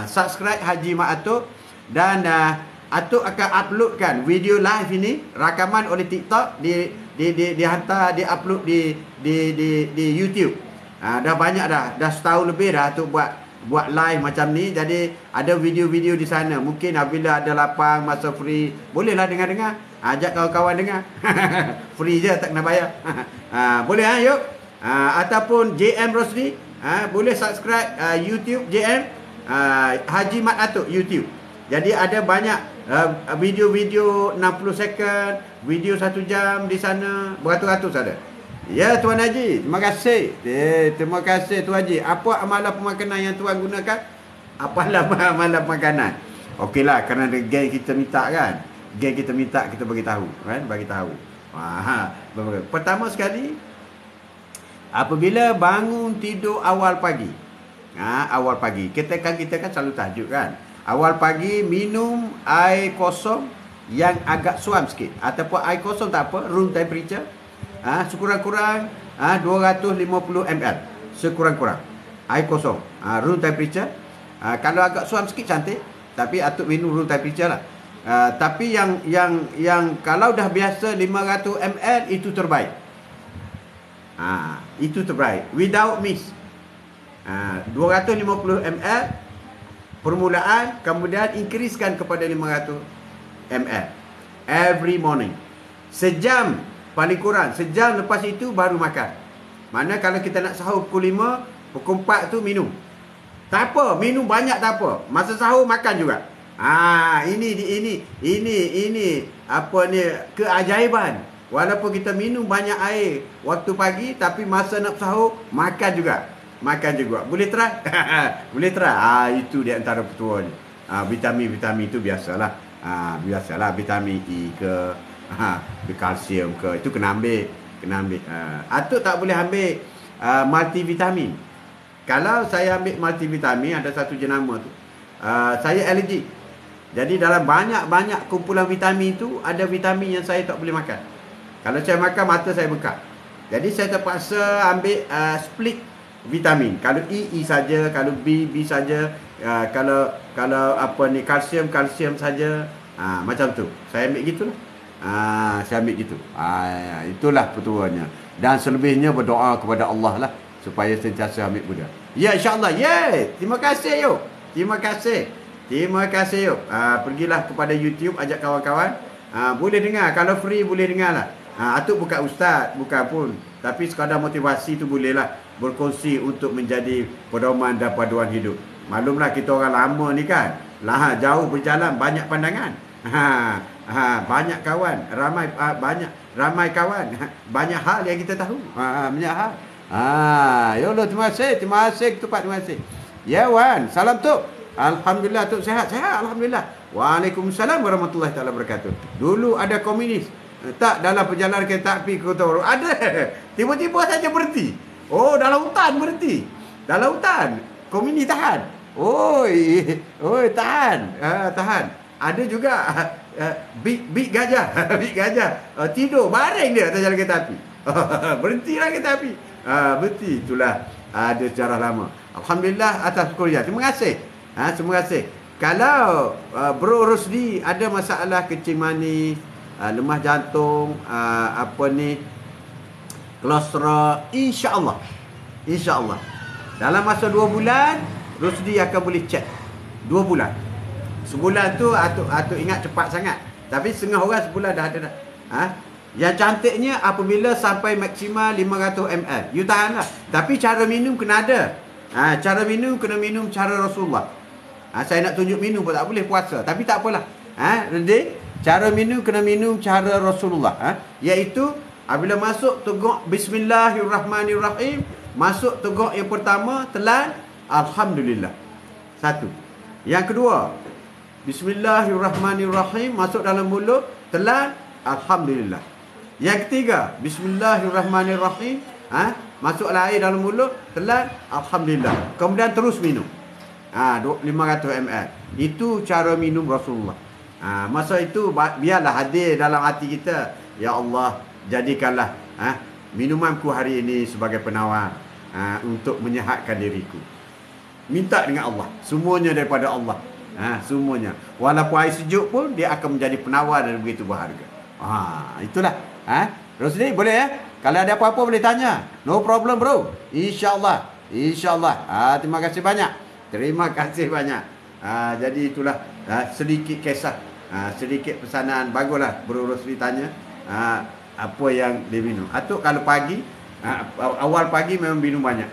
Subscribe Haji Mat Atuk. Dan Atuk akan uploadkan video live ini rakaman oleh TikTok dihantar, diupload di YouTube. Dah banyak dah setahun lebih dah Atuk buat live macam ni. Jadi ada video-video di sana. Mungkin apabila ada lapang masa free, bolehlah dengar. Ajak kawan-kawan dengar. Free je, tak kena bayar. Boleh yuk. Ataupun JM Rosli. Boleh subscribe YouTube JM Haji Mat Atuk YouTube. Jadi ada banyak video-video 60 second, video 1 jam di sana, beratus-ratus ada. Ya Tuan Haji, terima kasih. Terima kasih Tuan Haji. Apa amalan pemakanan yang Tuan gunakan? Apalah amalan pemakanan? Okeylah, kerana geng kita minta kan. Geng kita minta, kita bagi tahu kan, bagi tahu. Pertama sekali, apabila bangun tidur awal pagi. Awal pagi. Kita kan selalu tajuk kan. Awal pagi minum air kosong yang agak suam sikit. Ataupun air kosong tak apa, room temperature. Sekurang-kurang 250 ml. Sekurang-kurang. Air kosong. Room temperature. Kalau agak suam sikit cantik, tapi atuk minum room temperature lah. Tapi yang kalau dah biasa 500 ml itu terbaik. Itu terbaik without mix. 250 ml permulaan, kemudian increasekan kepada 500 ml every morning. Sejam paling kurang, sejam lepas itu baru makan. Mana kalau kita nak sahur pukul 5, pukul 4 tu minum. Tak apa, minum banyak tak apa. Masa sahur makan juga. Ini apa ni, keajaiban. Walaupun kita minum banyak air waktu pagi, tapi masa nak sahur makan juga. Boleh try? Boleh try. Itu di antara petuanya. Vitamin itu biasalah. Vitamin E ke, kalsium ke, itu kena ambil. Atuk tak boleh ambil multivitamin. Kalau saya ambil multivitamin, ada satu jenama tu, saya allergic. Jadi dalam banyak kumpulan vitamin itu, ada vitamin yang saya tak boleh makan. Kalau saya makan, mata saya bengkak. Jadi saya terpaksa ambil split vitamin. Kalau E saja, kalau B saja, kalau apa ni, kalsium saja. Macam tu. Saya ambil gitulah. Itulah petuanya. Dan selebihnya berdoa kepada Allah lah, supaya sentiasa ambil mudah. Ya, insya-Allah. Terima kasih yuk. Terima kasih yuk. Pergilah kepada YouTube, ajak kawan-kawan. Boleh dengar. Kalau free boleh dengar lah. Atuk bukan ustaz, bukan pun. Tapi sekadar motivasi tu bolehlah berkongsi untuk menjadi pedoman dan paduan hidup. Maklumlah kita orang lama ni kan. Jauh berjalan, banyak pandangan. Banyak kawan, ramai kawan. Banyak hal yang kita tahu. Banyak hal. Ya Allah, terima kasih ketupat, terima kasih. Ya Wan, salam Tok. Alhamdulillah Tok sihat, alhamdulillah. Waalaikumsalam warahmatullahi taala wabarakatuh. Dulu ada komunis. Tak, dalam perjalanan kereta api ke Kota Baru ada. Tiba-tiba saja berhenti. Oh, dalam hutan berhenti. Dalam hutan. Komunis tahan. Oi, tahan. Tahan. Ada juga big gajah. Big gajah. Tidur, baring dia atas jalan kereta api. Berhentilah kereta api. Berhenti. Itulah ada sejarah lama. Alhamdulillah atas kuliah. Terima kasih. Terima kasih. Kalau Bro Rosdi ada masalah kencing manis, lemah jantung, kolesterol, insya-Allah dalam masa 2 bulan Rosdi akan boleh cek. 2 bulan. Sebulan tu atuk ingat cepat sangat, tapi setengah orang sebulan dah ada dah. Yang cantiknya apabila sampai maksimal 500 ml, you tahanlah. Tapi cara minum kena ada. Cara minum kena minum cara Rasulullah. Saya nak tunjuk minum pun tak boleh puasa, tapi tak apalah. Ready? Cara minum kena minum cara Rasulullah. Iaitu apabila masuk teguk Bismillahirrahmanirrahim, masuk teguk yang pertama telan Alhamdulillah. Satu. Yang kedua, Bismillahirrahmanirrahim, masuk dalam mulut telan Alhamdulillah. Yang ketiga, Bismillahirrahmanirrahim, masuk air dalam mulut telan Alhamdulillah. Kemudian terus minum 500 ml. Itu cara minum Rasulullah. Masa itu biarlah hadir dalam hati kita, ya Allah, jadikanlah minumanku hari ini sebagai penawar untuk menyehatkan diriku. Minta dengan Allah, semuanya daripada Allah. Semuanya, walaupun air sejuk pun dia akan menjadi penawar dan begitu berharga. Itulah. Rosli boleh ya? Kalau ada apa-apa boleh tanya. No problem bro. InsyaAllah. Terima kasih banyak. Jadi itulah sedikit kisah, sedikit pesanan. Baguslah Bro Rosli tanya apa yang dia minum. Atau kalau pagi, awal pagi memang minum banyak.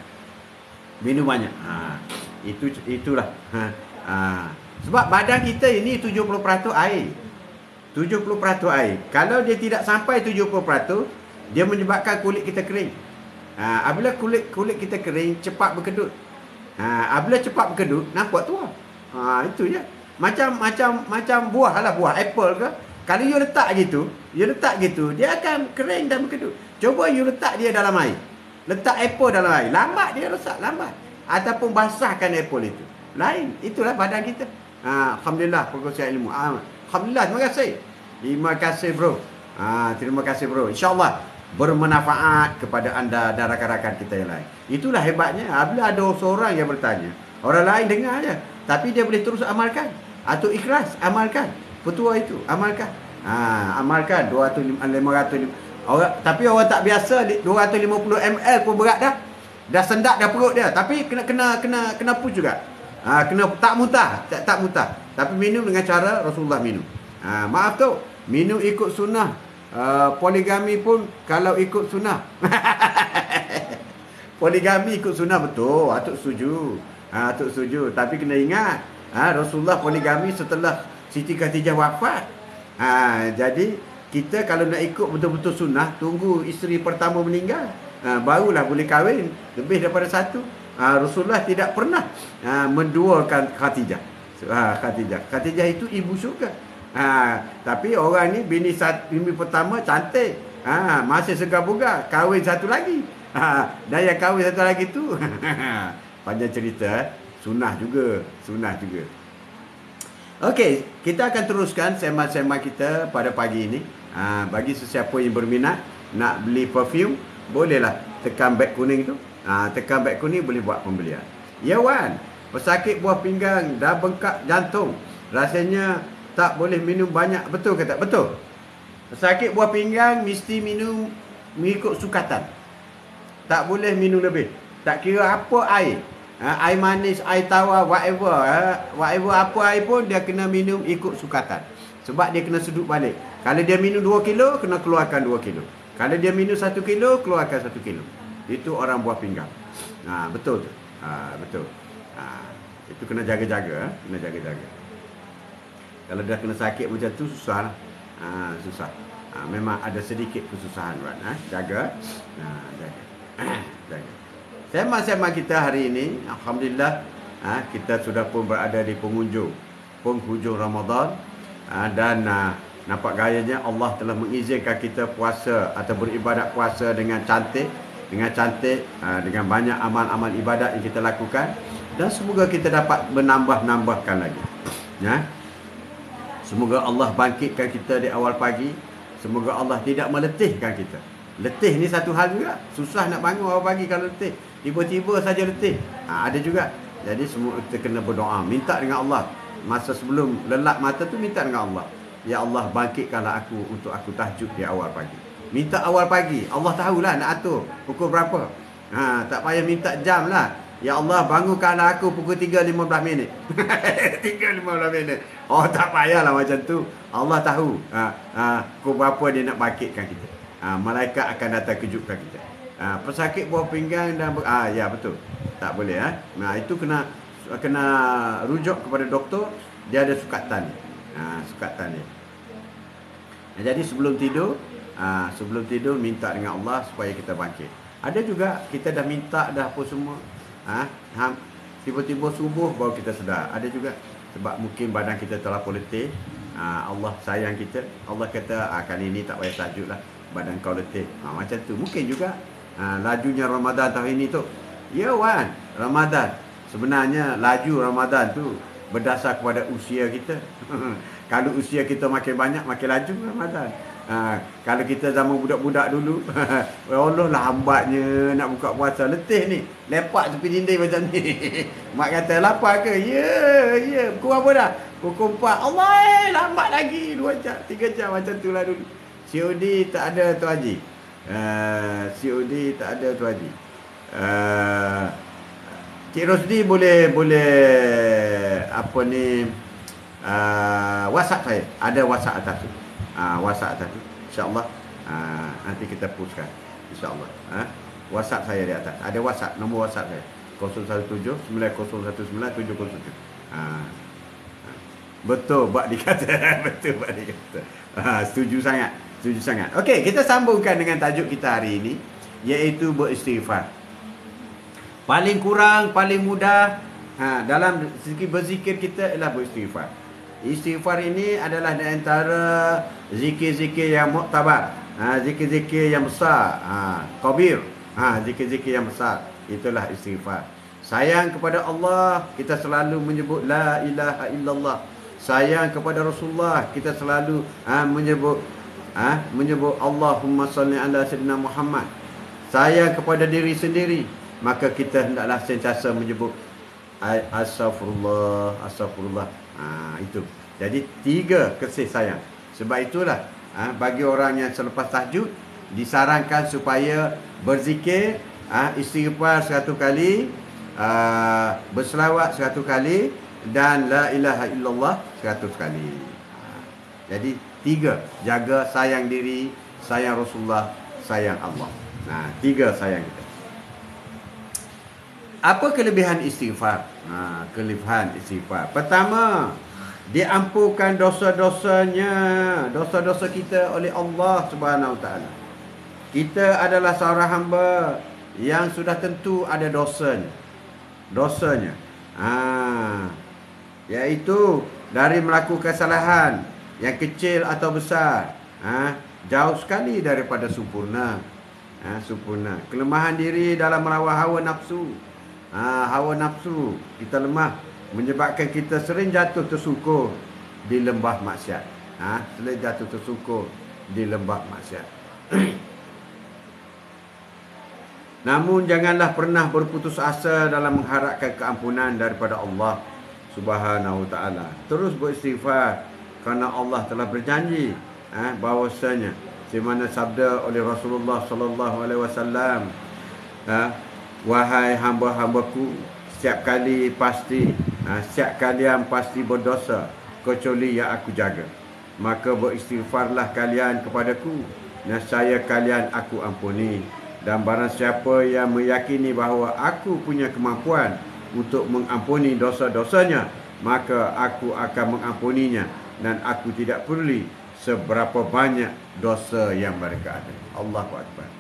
Itulah. Sebab badan kita ini 70% air. 70% air. Kalau dia tidak sampai 70%, dia menyebabkan kulit kita kering. Apabila kulit kita kering, cepat berkedut. Apabila cepat berkedut, nampak tua. Itu je. Macam buah lah, buah apple ke. Kalau you letak gitu, dia akan kering dan berkedut. Cuba you letak dia dalam air. Letak apple dalam air, lambat dia rosak, lambat. Ataupun basahkan apple itu. Lain. Itulah badan kita. Alhamdulillah perkongsian ilmu. Alhamdulillah, terima kasih bro. Terima kasih bro. InsyaAllah bermanfaat kepada anda dan rakan-rakan kita yang lain. Itulah hebatnya. Apabila ada seorang yang bertanya, orang lain dengar je. tapi dia boleh terus amalkan. Atau ikhlas, amalkan. Petua itu, amalkan. Amalkan 500. Tapi orang tak biasa 250 ml pun berat dah. Dah sendak dah perut dia, tapi kena push juga. Kena tak muntah, tak muntah. Tapi minum dengan cara Rasulullah minum. Maaf tu, minum ikut sunnah. Poligami pun kalau ikut sunnah. Poligami ikut sunnah betul, Atuk setuju. Atuk setuju, tapi kena ingat, Rasulullah poligami setelah Siti Khadijah wafat. Jadi kita kalau nak ikut betul-betul sunnah, tunggu isteri pertama meninggal, barulah boleh kahwin lebih daripada satu. Rasulullah tidak pernah menduakan Khadijah. Khadijah itu ibu syurga. Tapi orang ni bini pertama cantik, masih segar bugar, kahwin satu lagi. Dan yang kahwin satu lagi tu panjang cerita, sunnah juga. Okey, kita akan teruskan sembang-sembang kita pada pagi ini. Bagi sesiapa yang berminat nak beli perfume, bolehlah tekan beg kuning tu. Tekan beg kuning boleh buat pembelian. Ya Wan, pesakit buah pinggang dah bengkak jantung, rasanya tak boleh minum banyak, betul ke tak? Betul. Pesakit buah pinggang mesti minum mengikut sukatan. Tak boleh minum lebih. Tak kira apa air. Air manis, air tawar, whatever. Whatever apa air pun dia kena minum ikut sukatan. Sebab dia kena sedut balik. Kalau dia minum 2 kilo, kena keluarkan 2 kilo. Kalau dia minum 1 kilo, keluarkan 1 kilo. Itu orang buah pinggang. Betul tu. Betul. Itu kena jaga-jaga. Kena jaga-jaga. Kalau dah kena sakit macam tu, susah lah. Susah. Memang ada sedikit kesusahan. Jaga. Jaga. Sembang-sembang kita hari ini, alhamdulillah, kita sudah pun berada di penghujung Ramadan, dan nampak gayanya Allah telah mengizinkan kita puasa atau beribadat puasa dengan cantik, dengan banyak amal-amal ibadat yang kita lakukan, dan semoga kita dapat menambahkan lagi. Semoga Allah bangkitkan kita di awal pagi. Semoga Allah tidak meletihkan kita. Letih ni satu hal juga. Susah nak bangun awal pagi kalau letih. Tiba-tiba saja letih. Ada juga. Jadi semua kita kena berdoa. Minta dengan Allah. Masa sebelum lelap mata tu minta dengan Allah. Ya Allah, bangkitkanlah aku untuk aku tahajud di awal pagi. Minta awal pagi. Allah tahulah nak atur pukul berapa. Tak payah minta jam lah. Ya Allah, bangunkanlah aku pukul 3.15 minit. 3.15 minit. Tak payahlah macam tu. Allah tahu pukul berapa dia nak bangkitkan kita. Malaikat akan datang kejutkan kita. Pesakit buah pinggang dan ya betul. Tak boleh. Itu kena rujuk kepada doktor. Dia ada sukatan. Sukatan dia. Jadi sebelum tidur minta dengan Allah supaya kita bangkit. Ada juga kita dah minta dah apa semua. Tiba-tiba subuh baru kita sedar. Ada juga sebab mungkin badan kita terlalu letih. Allah sayang kita. Allah kata kali ini tak payah tahajud lah, badan kau letih. Macam tu. Mungkin juga lajunya Ramadan tahun ini tu. Ya Wan, Ramadan. Sebenarnya laju Ramadan tu berdasar kepada usia kita. Kalau usia kita makin banyak, makin laju Ramadan. Kalau kita zaman budak-budak dulu, ya Allah lah hambatnya nak buka puasa, letih ni, lepak tepi dinding macam ni. Mak kata lapar ke? Ya. Pukul apa dah? Pukul 4. Allah lambat lagi 2 jam 3 jam macam tu lah dulu. COD tak ada tu Haji. COD tak ada tu Haji. Cik Rosdi boleh apa ni, WhatsApp saya. Ada WhatsApp atas tu. WhatsApp atas tu. InsyaAllah nanti kita postkan. InsyaAllah. WhatsApp saya di atas. Ada WhatsApp, nombor WhatsApp saya. 017-9019-707. Betul Pak dikata. Betul Pak dikata. Setuju sangat. Okey, kita sambungkan dengan tajuk kita hari ini, iaitu beristighfar. Paling kurang, paling mudah dalam segi berzikir kita ialah beristighfar. Istighfar ini adalah di antara zikir-zikir yang muktabar, zikir-zikir yang besar, kabir, zikir-zikir yang besar. Itulah istighfar. Sayang kepada Allah, kita selalu menyebut la ilaha illallah. Sayang kepada Rasulullah, kita selalu menyebut Allahumma salli ala sayyidina Muhammad. Sayang kepada diri sendiri, maka kita hendaklah sentiasa menyebut Astaghfirullah, astaghfirullah. Itu. Jadi 3 kasih sayang. Sebab itulah bagi orang yang selepas tahajud disarankan supaya berzikir, istighfar 100 kali, berselawat 100 kali, dan la ilaha illallah 100 kali. Jadi 3, jaga sayang diri, sayang Rasulullah, sayang Allah. 3 sayang kita. Apa kelebihan istighfar? Kelebihan istighfar. Pertama, diampunkan dosa-dosanya, dosa-dosa kita oleh Allah Subhanahu Wa Taala. Kita adalah seorang hamba yang sudah tentu ada dosanya. Dosanya. Iaitu dari melakukan kesalahan yang kecil atau besar. Jauh sekali daripada sempurna. Sempurna. Kelemahan diri dalam melawan hawa nafsu. Hawa nafsu kita lemah, menyebabkan kita sering jatuh tersungkur di lembah maksiat. Sering jatuh tersungkur di lembah maksiat. Namun janganlah pernah berputus asa dalam mengharapkan keampunan daripada Allah Subhanahu Wa Taala. Terus beristighfar kerana Allah telah berjanji bahawasanya di mana sabda oleh Rasulullah sallallahu alaihi wasallam, wahai hamba-hambaku, setiap kalian pasti berdosa kecuali yang aku jaga. Maka beristighfarlah kalian kepadaku, nescaya kalian aku ampuni. Dan barang siapa yang meyakini bahawa aku punya kemampuan untuk mengampuni dosa-dosanya, maka aku akan mengampuninya, dan aku tidak peduli seberapa banyak dosa yang mereka ada. Allahu Akbar.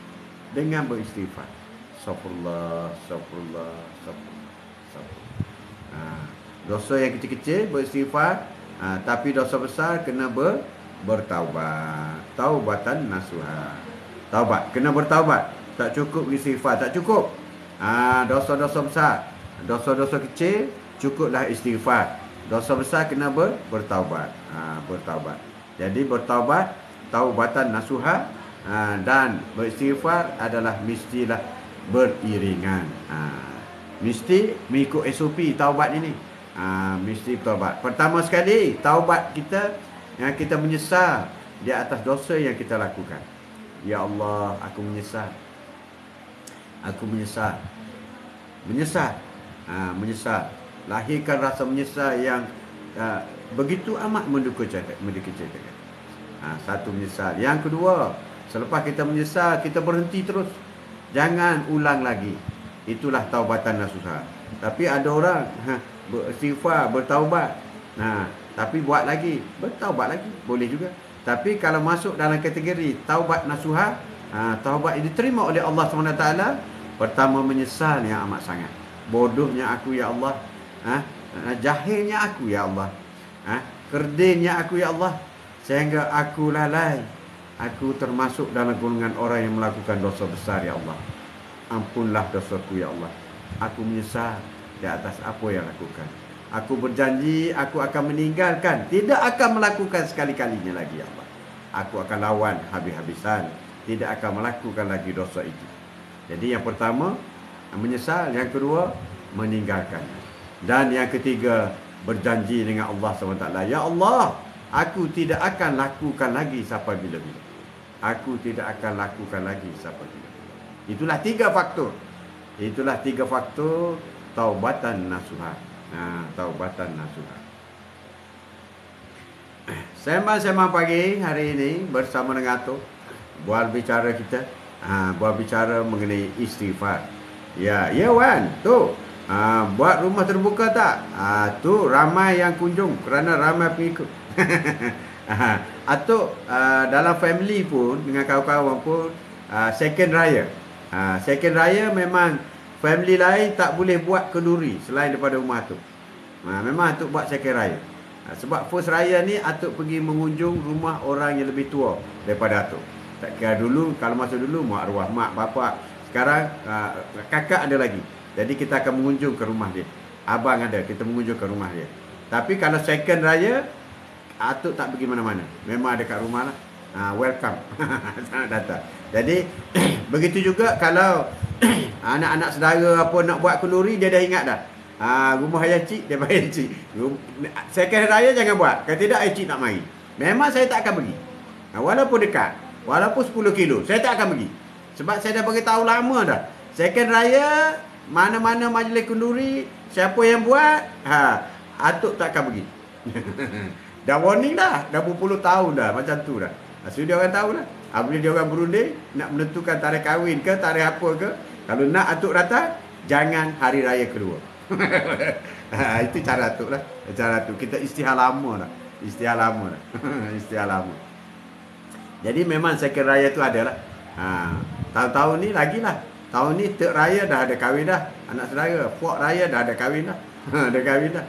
Dengan beristighfar. Astagfirullah, astagfirullah, astagfirullah. Dosa yang kecil-kecil beristighfar, tapi dosa besar kena bertaubat. Taubatan nasuha. Taubat, kena bertaubat. Tak cukup istighfar, tak cukup. Dosa-dosa besar, dosa-dosa kecil cukuplah istighfar. Dosa besar kena bertaubat. Bertaubat. Jadi bertaubat, taubatan nasuha, dan beristighfar adalah mestilah beriringan. Mesti mengikut SOP taubat ini. Mesti taubat. Pertama sekali, taubat kita yang kita menyesal di atas dosa yang kita lakukan. Ya Allah, aku menyesal. Aku menyesal. Menyesal. Menyesal. Lahirkan rasa menyesal yang begitu amat mendukecetakan. Satu, menyesal. Yang kedua, selepas kita menyesal, kita berhenti terus. Jangan ulang lagi. Itulah taubatan nasuha. Tapi ada orang beristighfar, bertaubat, tapi buat lagi, bertaubat lagi, boleh juga. Tapi kalau masuk dalam kategori taubat nasuha, taubat yang diterima oleh Allah SWT, pertama menyesal yang amat sangat. Bodohnya aku ya Allah, jahilnya aku ya Allah, kerdilnya aku ya Allah, sehingga aku lalai. Aku termasuk dalam golongan orang yang melakukan dosa besar ya Allah. Ampunlah dosaku ya Allah. Aku menyesal di atas apa yang lakukan. Aku berjanji aku akan meninggalkan, tidak akan melakukan sekali-kalinya lagi ya Allah. Aku akan lawan habis-habisan, tidak akan melakukan lagi dosa itu. Jadi yang pertama menyesal, yang kedua meninggalkan, dan yang ketiga berjanji dengan Allah SWT. Ya Allah, aku tidak akan lakukan lagi sampai bila-bila. Aku tidak akan lakukan lagi sampai bila-bila. Itulah 3 faktor. Itulah 3 faktor taubatan nasuha. Taubatan nasuha. Sembang-sembang pagi hari ini bersama dengan Atuk, buat bicara kita, buat bicara mengenai istighfar. Ya Wan, tu buat rumah terbuka tak? Tu ramai yang kunjung kerana ramai pengikut. Atuk dalam family pun, dengan kawan-kawan pun, second raya. Second raya memang family lain tak boleh buat kenduri selain daripada rumah Atuk. Memang Atuk buat second raya. Sebab first raya ni Atuk pergi mengunjung rumah orang yang lebih tua daripada Atuk. Tak kira dulu, kalau masa dulu mak arwah mak bapak, sekarang kakak ada lagi. Jadi kita akan mengunjung ke rumah dia. Abang ada, kita mengunjung ke rumah dia. Tapi kalau second raya, Atuk tak pergi mana-mana. Memang ada kat rumah lah. Welcome. Selamat datang. Jadi begitu juga kalau anak-anak saudara apa nak buat kenduri, dia dah ingat dah. Rumah ayah cik, dia bayar cik. Second raya jangan buat. Kalau tidak, ayah cik nak mari. Memang saya tak akan pergi. Walaupun dekat. Walaupun 10 kilo. Saya tak akan pergi. Sebab saya dah beritahu lama dah. Second raya, mana-mana majlis kenduri, siapa yang buat, atuk tak akan pergi. Dah warning dah. Dah berpuluh tahun dah. Macam tu dah. So dia orang tahu lah. Bila dia orang berunding, nak menentukan tarikh kahwin ke, tarikh apa ke. Kalau nak atuk datang, jangan hari raya kedua. Itu cara atuk lah. Cara atuk. Kita istihar lama lah. Istihar lama lah. Istihar lama. Jadi memang second raya tu ada lah. Tahun-tahun ni lagi lah. Tahun ni third raya dah ada kahwin dah. Anak saudara. Fourth raya dah ada kahwin dah. Ada kahwin dah.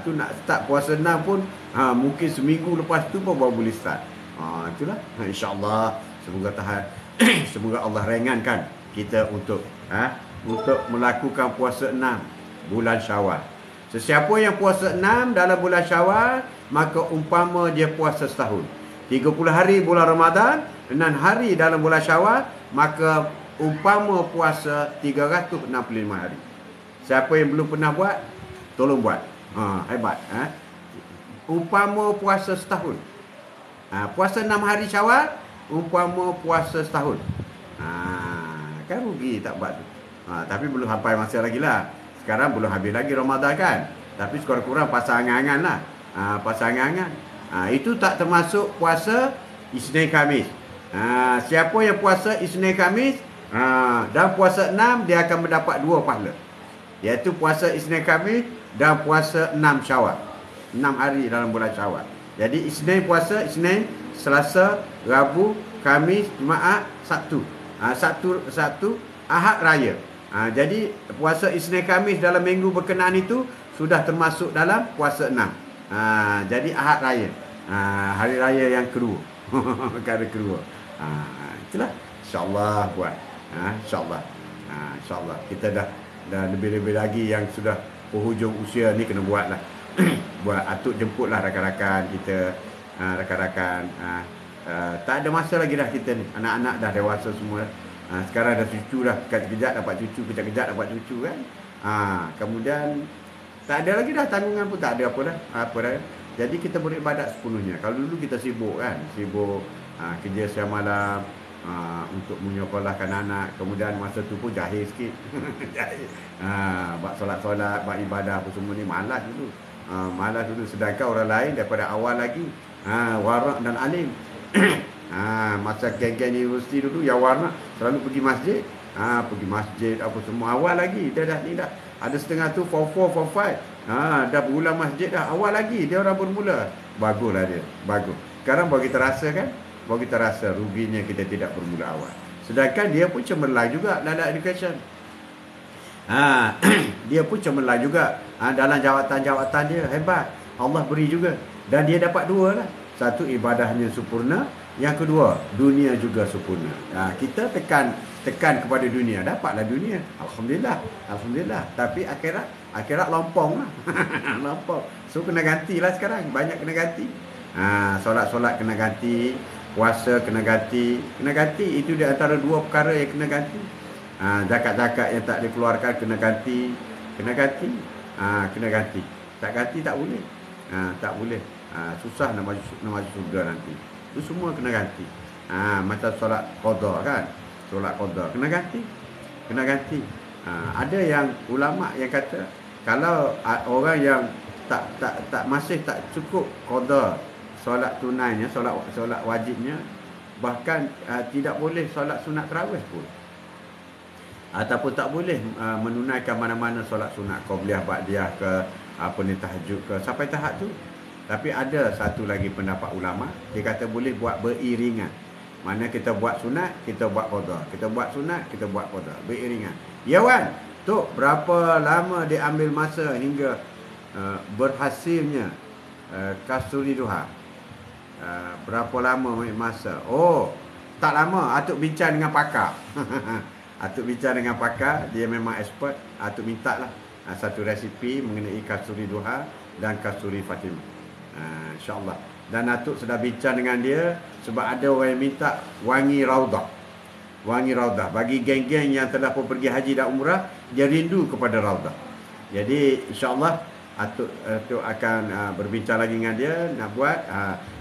Tu nak start puasa 6 pun mungkin seminggu lepas tu pun baru boleh start. Itulah. InsyaAllah. Semoga tahan. Semoga Allah ringankan kita untuk melakukan puasa 6 bulan Syawal. Sesiapa yang puasa 6 dalam bulan Syawal, maka umpama dia puasa setahun. 30 hari bulan Ramadan, 6 hari dalam bulan Syawal, maka umpama puasa 365 hari. Siapa yang belum pernah buat, tolong buat. Hebat. Umpama puasa setahun. Puasa 6 hari Syawal, umpama puasa setahun. Kan rugi tak buat tu. Tapi belum sampai masa lagi lah. Sekarang belum habis lagi Ramadan kan. Tapi sekurang-kurang pasal angan-angan lah. Pasal angan-angan. Itu tak termasuk puasa Isnin Khamis. Siapa yang puasa Isnin Khamis dan puasa 6, dia akan mendapat 2 pahala. Iaitu puasa Isnin Khamis dan puasa 6 Syawal. 6 hari dalam bulan Syawal. Jadi Isnin puasa, Isnin, Selasa, Rabu, Khamis, Jumaat, Sabtu. Sabtu, Ahad Raya. Jadi puasa Isnin Khamis dalam minggu berkenaan itu sudah termasuk dalam puasa 6. Jadi Ahad Raya. Hari Raya yang kedua. Hari kedua. Itulah. InsyaAllah buat. InsyaAllah. InsyaAllah. Kita dah lebih-lebih lagi yang sudah penghujung usia ni kena buat lah. Buat atuk jemputlah rakan-rakan kita. Rakan-rakan. Tak ada masa lagi dah kita ni. Anak-anak dah dewasa semua. Sekarang dah cucu dah. Kejap-kejap dapat cucu. Kejap-kejap dapat cucu kan. Kemudian tak ada lagi dah tanggungan pun, tak ada apa dah. Jadi kita boleh ibadat sepenuhnya. Kalau dulu kita sibuk kan. Sibuk kerja siang malam. Untuk menyekolahkan anak. Kemudian masa tu pun jahil sikit. Jahil. Buat solat-solat, buat ibadah apa semua ni malas dulu. Malas dulu. Sedangkan orang lain daripada awal lagi warak dan alim. Masa geng-geng universiti dulu yang warak selalu pergi masjid. Pergi masjid apa semua. Awal lagi dia dah ni dah. Ada setengah tu form 4, form 5. Dah berulang masjid dah. Awal lagi dia orang bermula. Baguslah dia. Bagus. Sekarang baru kita rasa kan. Baru kita rasa ruginya kita tidak bermula awal. Sedangkan dia pun cemerlang juga dalam education. Dia pun cemerlang juga dalam jawatan-jawatan dia. Hebat. Allah beri juga. Dan dia dapat 2 lah. Satu, ibadahnya sempurna. Yang kedua, dunia juga sempurna. Kita tekan kepada dunia. Dapatlah dunia. Alhamdulillah. Alhamdulillah. Tapi akhirat lompong lah. Lompong. So kena gantilah sekarang. Banyak kena ganti. Solat-solat kena ganti. Puasa kena ganti. Kena ganti. Itu di antara 2 perkara yang kena ganti. Zakat-zakat yang tak dikeluarkan kena ganti. Kena ganti. Kena ganti. Tak ganti tak boleh. Tak boleh. Susah nak masuk surga nanti. Itu semua kena ganti. Macam solat qada kan. Solat qada kena ganti. Kena ganti. Ada yang ulama yang kata kalau orang yang masih tak cukup qada solat tunainya, solat wajibnya, bahkan tidak boleh solat sunat tarawih pun. Ataupun tak boleh menunaikan mana-mana solat sunat qabliyah, ba'diyah ke apa ni, tahajud ke, sampai tahap tu. Tapi ada satu lagi pendapat ulama, dia kata boleh buat beriringan. Mana kita buat sunat, kita buat qada. Kita buat sunat, kita buat qada. Beriringan. Ya Wan, Tok, berapa lama dia ambil masa hingga berhasilnya kasturi duha? Berapa lama ambil masa? Oh, tak lama. Atuk bincang dengan pakar. Atuk bincang dengan pakar, dia memang expert. Atuk minta lah satu resipi mengenai kasturi duha dan kasturi Fatimah. InsyaAllah. Dan atuk sudah bincang dengan dia. Sebab ada orang yang minta wangi raudah. Wangi raudah. Bagi geng-geng yang telah pun pergi haji dan umrah, dia rindu kepada raudah. Jadi insya-Allah Atuk akan berbincang lagi dengan dia nak buat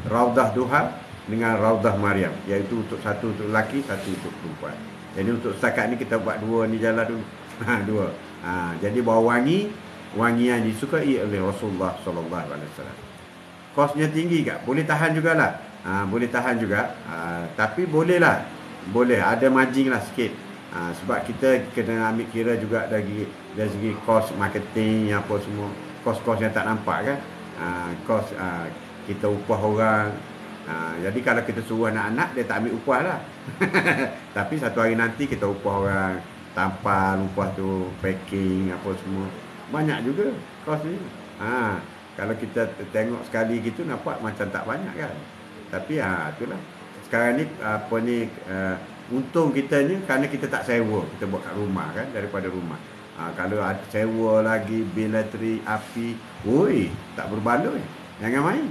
Raudah Duha dengan Raudah Maryam, iaitu untuk satu untuk lelaki, satu untuk perempuan. Jadi untuk setakat ni kita buat dua ni jalan dulu. Dua. Jadi bau wangi, wangian disukai oleh Rasulullah sallallahu alaihi wasallam. Kosnya tinggi tak? Boleh tahan jugalah. Boleh tahan juga. Tapi bolehlah. Boleh ada margin lah sikit. Sebab kita kena ambil kira juga dari segi kos marketing apa semua. Kos-kos yang tak nampak kan. Kos kita upah orang. Jadi kalau kita suruh anak-anak, dia tak ambil upah lah. Tapi satu hari nanti kita upah orang, tampal, upah tu, packing apa semua. Banyak juga kos ni. Kalau kita tengok sekali gitu nampak macam tak banyak kan. Tapi itulah. Sekarang ni apa ni untung kita ni kerana kita tak sewa, kita buat kat rumah kan, daripada rumah. Kalau ada sewa lagi, bil elektrik, api, oi, tak berbaloi. Jangan main.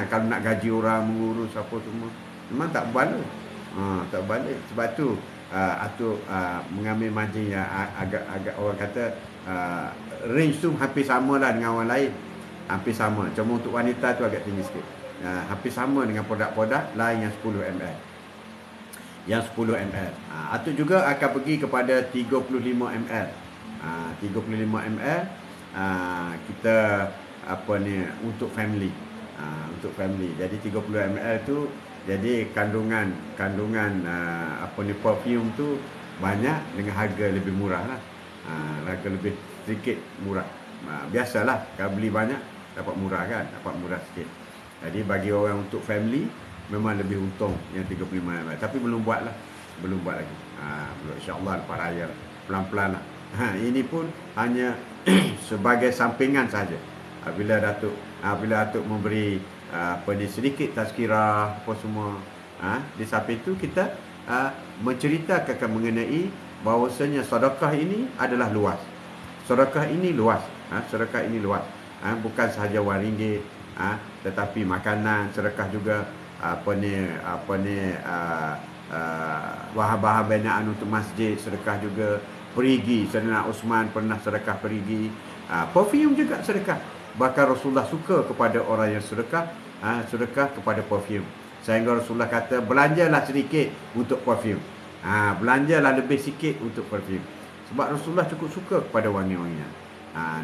Kalau nak gaji orang, mengurus apa semua, memang tak berbaloi. Tak balik. Sebab tu Atuk mengambil margin yang agak orang kata range tu hampir sama lah dengan orang lain. Hampir sama. Cuma untuk wanita tu agak tinggi sikit. Hampir sama dengan produk-produk lain yang 10 ml. Yang 10 ml. Atuk juga akan pergi kepada 35 ml. 35 ml kita apa ni untuk family. Untuk family. Jadi 30 ml tu jadi kandungan apa ni perfume tu banyak dengan harga lebih murah lah. Harga lebih sedikit murah. Biasalah kalau beli banyak dapat murah kan, dapat murah sikit. Jadi bagi orang untuk family memang lebih untung yang 35 ml. Tapi belum buat lagi. Belum, insya-Allah lepas raya pelan-pelan lah. Ini pun hanya sebagai sampingan saja. Bila Datuk memberi apa ni sedikit tazkirah apa semua, di samping itu kita menceritakan mengenai bahawasanya sedekah ini adalah luas. Sedekah ini luas. Sedekah ini luas. Bukan sahaja wang ringgit, tetapi makanan sedekah juga, bahan-bahan binaan untuk masjid sedekah juga, perigi Sayyidina Uthman pernah sedekah perigi, perfume juga sedekah. Bahkan Rasulullah suka kepada orang yang sedekah kepada perfume. Sehingga Rasulullah kata belanjalah sedikit untuk perfume. Belanjalah lebih sikit untuk perfume. Sebab Rasulullah cukup suka kepada wangi-wangian.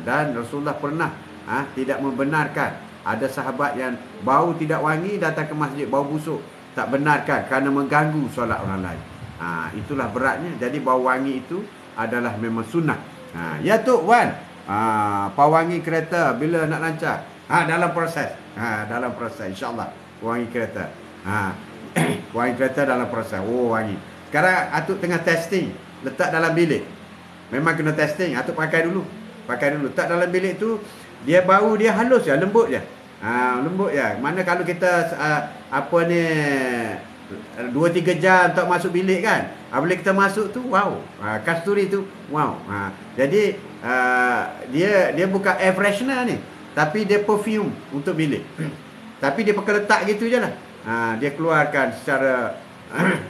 Dan Rasulullah pernah tidak membenarkan ada sahabat yang bau tidak wangi datang ke masjid bau busuk, tak benarkan kerana mengganggu solat orang lain. Itulah beratnya. Jadi bau wangi itu adalah memang sunnah. Ya Tok Wan, pewangi kereta bila nak lancar? Dalam proses. Dalam proses insya-Allah. Pewangi kereta. Pewangi kereta dalam proses. Wangi. Sekarang Atuk tengah testing, letak dalam bilik. Memang kena testing. Atuk pakai dulu. Tak dalam bilik tu dia bau dia halus je, lembut je. Lembut je. Mana kalau kita 2-3 jam tak masuk bilik kan. Bila kita masuk tu wow. Kasturi tu wow. Jadi dia bukan air freshener ni, tapi dia perfume untuk bilik. Tapi dia pakai letak gitu je lah. Dia keluarkan secara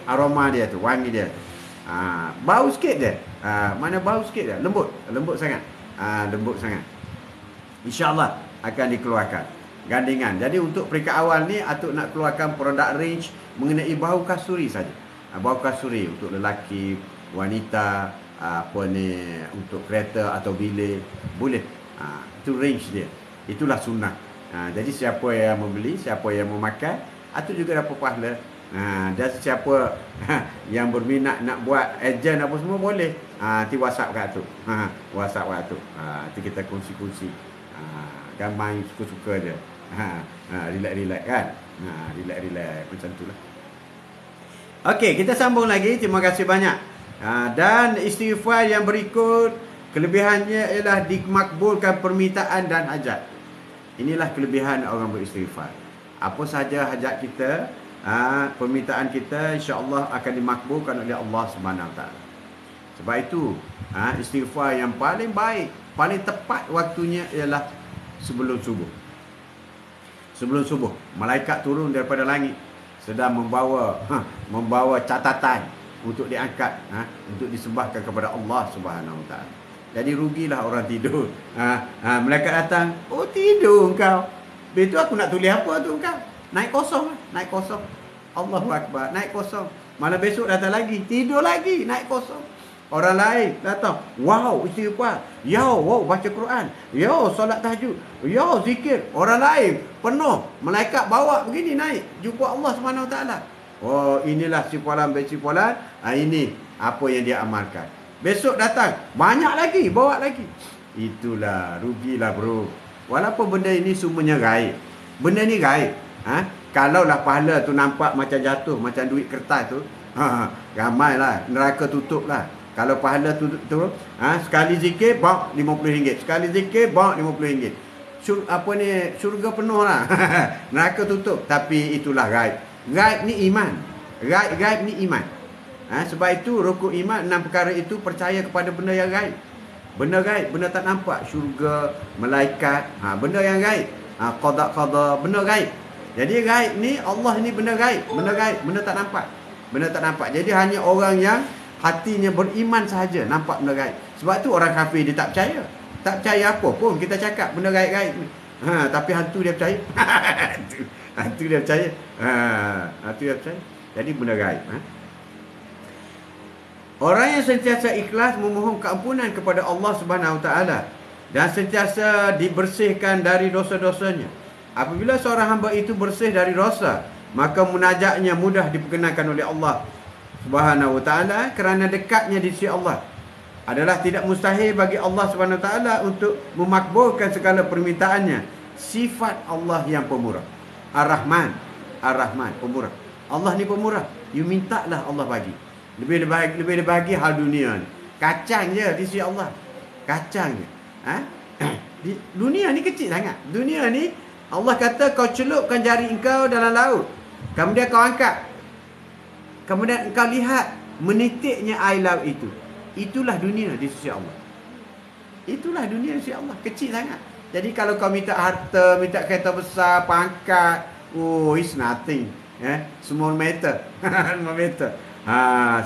aroma dia tu, wangi dia tu. Bau sikit je. Mana bau sikit je, lembut sangat. Lembut sangat. InsyaAllah akan dikeluarkan gandingan. Jadi untuk peringkat awal ni Atuk nak keluarkan produk range mengenai bau kasturi saja. Bau kasturi untuk lelaki, wanita, untuk kereta atau bilik boleh. Itu range dia. Itulah sunnah. Jadi siapa yang membeli, siapa yang memakai, Atuk juga dapat pahala. Dan siapa yang berminat nak buat ejen apa semua boleh. Nanti WhatsApp kat Atuk. WhatsApp kat Atuk. Nanti kita kongsi-kongsi. Kan main suka-suka je. Relax-relax kan. Relax-relax macam itulah. Okey, kita sambung lagi. Terima kasih banyak. Dan istighfar yang berikut, kelebihannya ialah dimakbulkan permintaan dan hajat. Inilah kelebihan orang beristighfar. Apa sahaja hajat kita, permintaan kita insya-Allah akan dimakbulkan oleh Allah Subhanahu Wa Taala. Sebab itu, istighfar yang paling baik, paling tepat waktunya ialah sebelum subuh. Sebelum subuh, malaikat turun daripada langit sedang membawa catatan untuk diangkat, untuk disembahkan kepada Allah Subhanahu Wa Taala. Jadi rugilah orang tidur. Malaikat datang, oh tidur engkau. Betul aku nak tulis apa tu engkau? Naik kosong lah, naik kosong. Allahu Akbar, naik kosong. Malam besok datang lagi, tidur lagi, naik kosong. Orang lain datang, wow, istighfar. Yo, wow, baca Quran. Yo, solat tahajud. Yo, zikir. Orang lain penuh. Malaikat bawa begini naik. Jumpa Allah SWT. Oh, inilah simpalan. Ini apa yang dia amalkan. Besok datang, banyak lagi, bawa lagi. Itulah, rugilah bro. Walaupun benda ini semuanya gaib. Benda ni gaib. Kalaulah pahala tu nampak macam jatuh, macam duit kertas tu, ramailah, neraka tutup lah. Kalau pahala tu sekali zikir bak RM50, sekali zikir bak RM50. Syurga penuh lah. Neraka tutup. Tapi itulah gaib. Gaib ni iman. Gaib ni iman. Sebab itu rukun iman 6 perkara itu percaya kepada benda yang gaib. Benda gaib, benda tak nampak. Syurga, malaikat, benda yang gaib. Qada, benda gaib. Jadi gaib ni, Allah ni benda gaib. Benda gaib, benda tak nampak. Benda tak nampak. Jadi hanya orang yang hatinya beriman sahaja nampak benda gaib. Sebab tu orang kafir dia tak percaya. Tak percaya apa pun kita cakap benda gaib-gaib ni. Tapi hantu dia percaya. hantu dia percaya. Hantu dia percaya. Jadi benda gaib. Orang yang sentiasa ikhlas memohon keampunan kepada Allah Subhanahu Taala dan sentiasa dibersihkan dari dosa-dosanya. Apabila seorang hamba itu bersih dari dosa, maka munajatnya mudah diperkenankan oleh Allah Subhanahu wa taala kerana dekatnya di sisi Allah. Adalah tidak mustahil bagi Allah Subhanahu wa taala untuk memakbulkan segala permintaannya. Sifat Allah yang pemurah. Ar-Rahman, pemurah. Allah ni pemurah. You mintalah Allah bagi. Lebih bagi hal dunia ni. Kacang je di sisi Allah. Kacang je. Dunia ni kecil sangat. Dunia ni Allah kata kau celupkan jari engkau dalam laut. Kemudian kau angkat. Kemudian engkau lihat menitiknya air laut itu. Itulah dunia di sisi Allah. Itulah dunia di sisi Allah. Kecil sangat. Jadi kalau kau minta harta, minta kereta besar, pangkat, oh, it's nothing. Small matter. Small matter.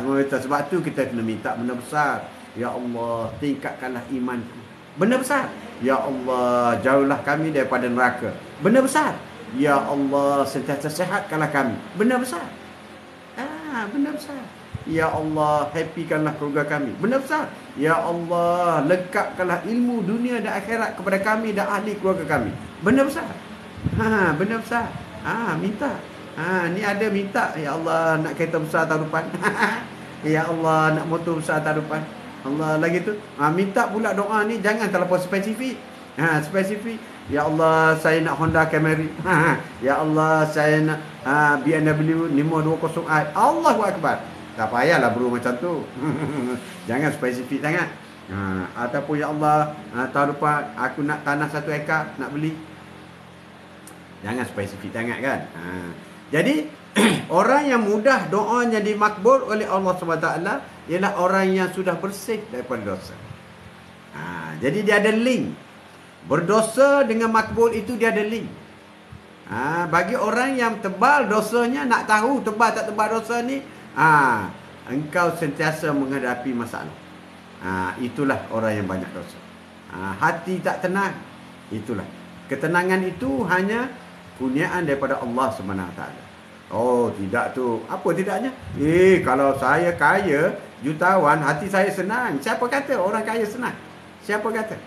Small matter. Sebab tu kita kena minta benda besar. Ya Allah, tingkatkanlah imanku. Benda besar. Ya Allah, jauhlah kami daripada neraka. Benda besar. Ya Allah, sentiasa sihatkanlah kami. Benda besar. Benda besar. Ya Allah, happykanlah keluarga kami. Benda besar. Ya Allah, lengkapkanlah ilmu dunia dan akhirat kepada kami dan ahli keluarga kami. Benda besar. Benda besar. Minta. Ni ada minta. Ya Allah, nak kereta besar tahun depan. Ya Allah, nak motor besar tahun depan. Allah lagi tu. Minta pula doa ni jangan terlalu spesifik. Spesifik. Ya Allah, saya nak Honda Camry. Ya Allah, saya nak BMW 520i. Allahu Akbar. Tak payahlah bro macam tu. Jangan spesifik sangat. Ataupun ya Allah, tahun depan aku nak tanah 1 ekar nak beli. Jangan spesifik sangat kan. Jadi orang yang mudah doanya dimakbul oleh Allah SWT ialah orang yang sudah bersih daripada dosa. Jadi dia ada link. Berdosa dengan makbul itu dia ada link. Bagi orang yang tebal dosanya, nak tahu tebal tak tebal dosa ni, engkau sentiasa menghadapi masalah. Itulah orang yang banyak dosa. Hati tak tenang. Itulah. Ketenangan itu hanya kurniaan daripada Allah SWT. Oh, tidak tu. Apa tidaknya? Kalau saya kaya, jutawan, hati saya senang. Siapa kata orang kaya senang? Siapa kata?